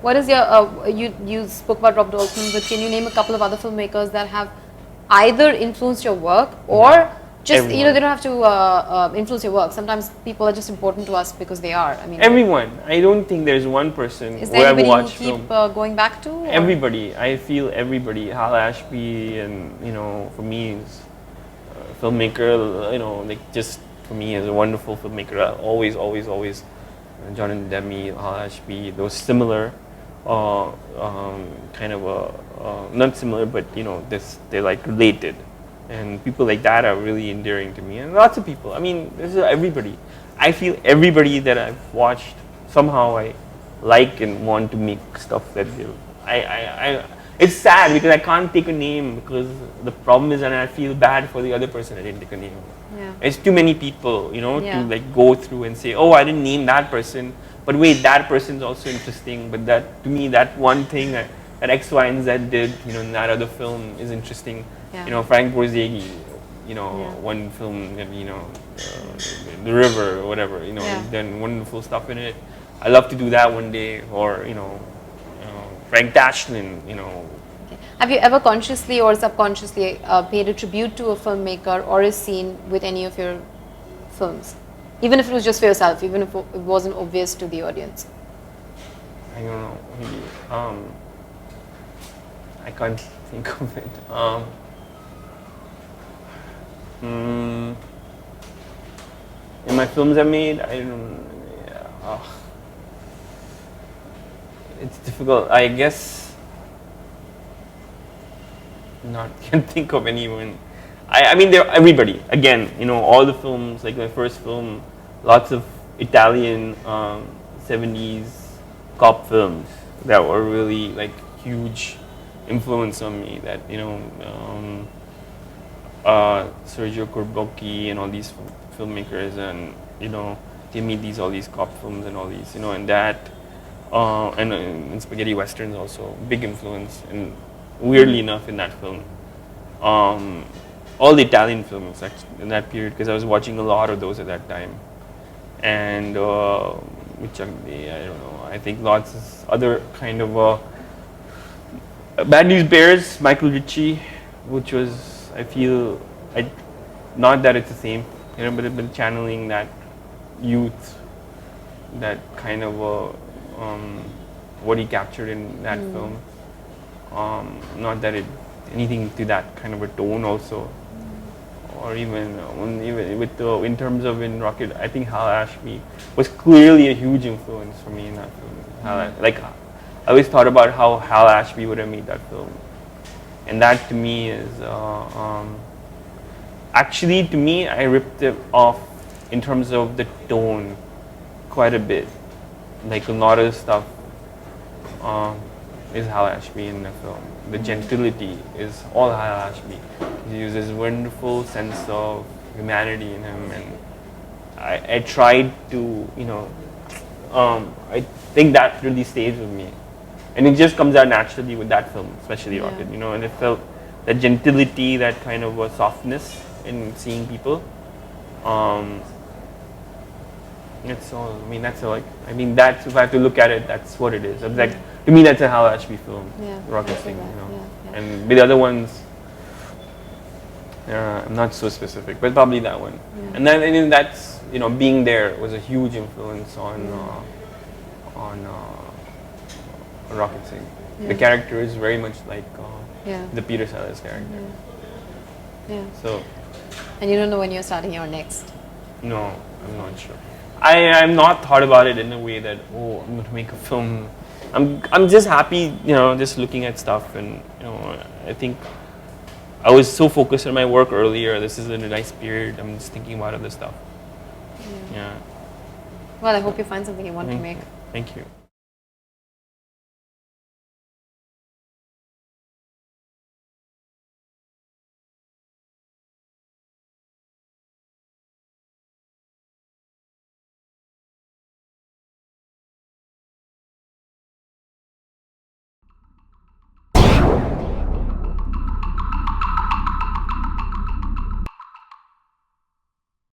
What is your, you spoke about Rob Dolphin, but can you name a couple of other filmmakers that have either influenced your work or just, they don't have to influence your work. Sometimes people are just important to us because they are. I mean, everyone. I don't think there's one person who I've watched you keep going back to? Or? Everybody. I feel everybody. Hal Ashby, and for me, is a filmmaker. Like just for me, is a wonderful filmmaker. Always. Jonathan Demme, Hal Ashby. Those similar, kind of not similar, but they're like related. And people like that are really endearing to me, and lots of people. I mean, this is everybody. I feel everybody that I've watched, somehow I like and want to make stuff that they. It's sad because I can't take a name, because the problem is, and I feel bad for the other person I didn't take a name. Yeah. It's too many people, to like go through and say, oh, I didn't name that person, but wait, that person's also interesting. But that, to me, that one thing that X, Y, and Z did, in that other film is interesting. Yeah. Frank Borzage, one film, The River or whatever, he's done wonderful stuff in it. I love to do that one day. Or, Frank Tashlin, Okay. Have you ever consciously or subconsciously paid a tribute to a filmmaker or a scene with any of your films? Even if it was just for yourself, even if it wasn't obvious to the audience? I don't know, maybe. I can't think of it. In my films I made, I don't. It's difficult. I guess can't think of anyone. I mean, there everybody. Again, all the films. Like my first film, lots of Italian 70s cop films that were really like huge influence on me. That Sergio Corbucci and all these filmmakers, and they made all these cop films and all these, and that, and spaghetti westerns also, big influence, and weirdly enough in that film, all the Italian films actually in that period, because I was watching a lot of those at that time, and which I don't know, I think lots of other kind of Bad News Bears, Michael Ritchie, which was, I feel, not that it's the same, but it's been channeling that youth, that kind of what he captured in that film. Not that anything to that kind of a tone also, or even with in terms of in Rocket, I think Hal Ashby was clearly a huge influence for me in that film. Like I always thought about how Hal Ashby would have made that film. And that to me is, actually to me, I ripped it off in terms of the tone quite a bit. Like a lot of stuff is Hal Ashby in the film. The gentility is all Hal Ashby. He uses wonderful sense of humanity in him, and I tried to, I think that really stays with me. And it just comes out naturally with that film, especially Rocket, and it felt that gentility, that kind of a softness in seeing people. It's all, that's if I have to look at it, that's what it is. It's like, to me, that's a Hal Ashby film, Rocket thing, And with the other ones, I'm not so specific, but probably that one. And then that's, being there was a huge influence on Rocket Singh. The character is very much like the Peter Sellers character. So. And you don't know when you're starting your next? No, I'm not sure. I'm not thought about it in a way that, oh, I'm going to make a film. I'm just happy, just looking at stuff, and I think I was so focused on my work earlier. This is in a nice period. I'm just thinking about other stuff. Well, I hope you find something you want to make. Thank you.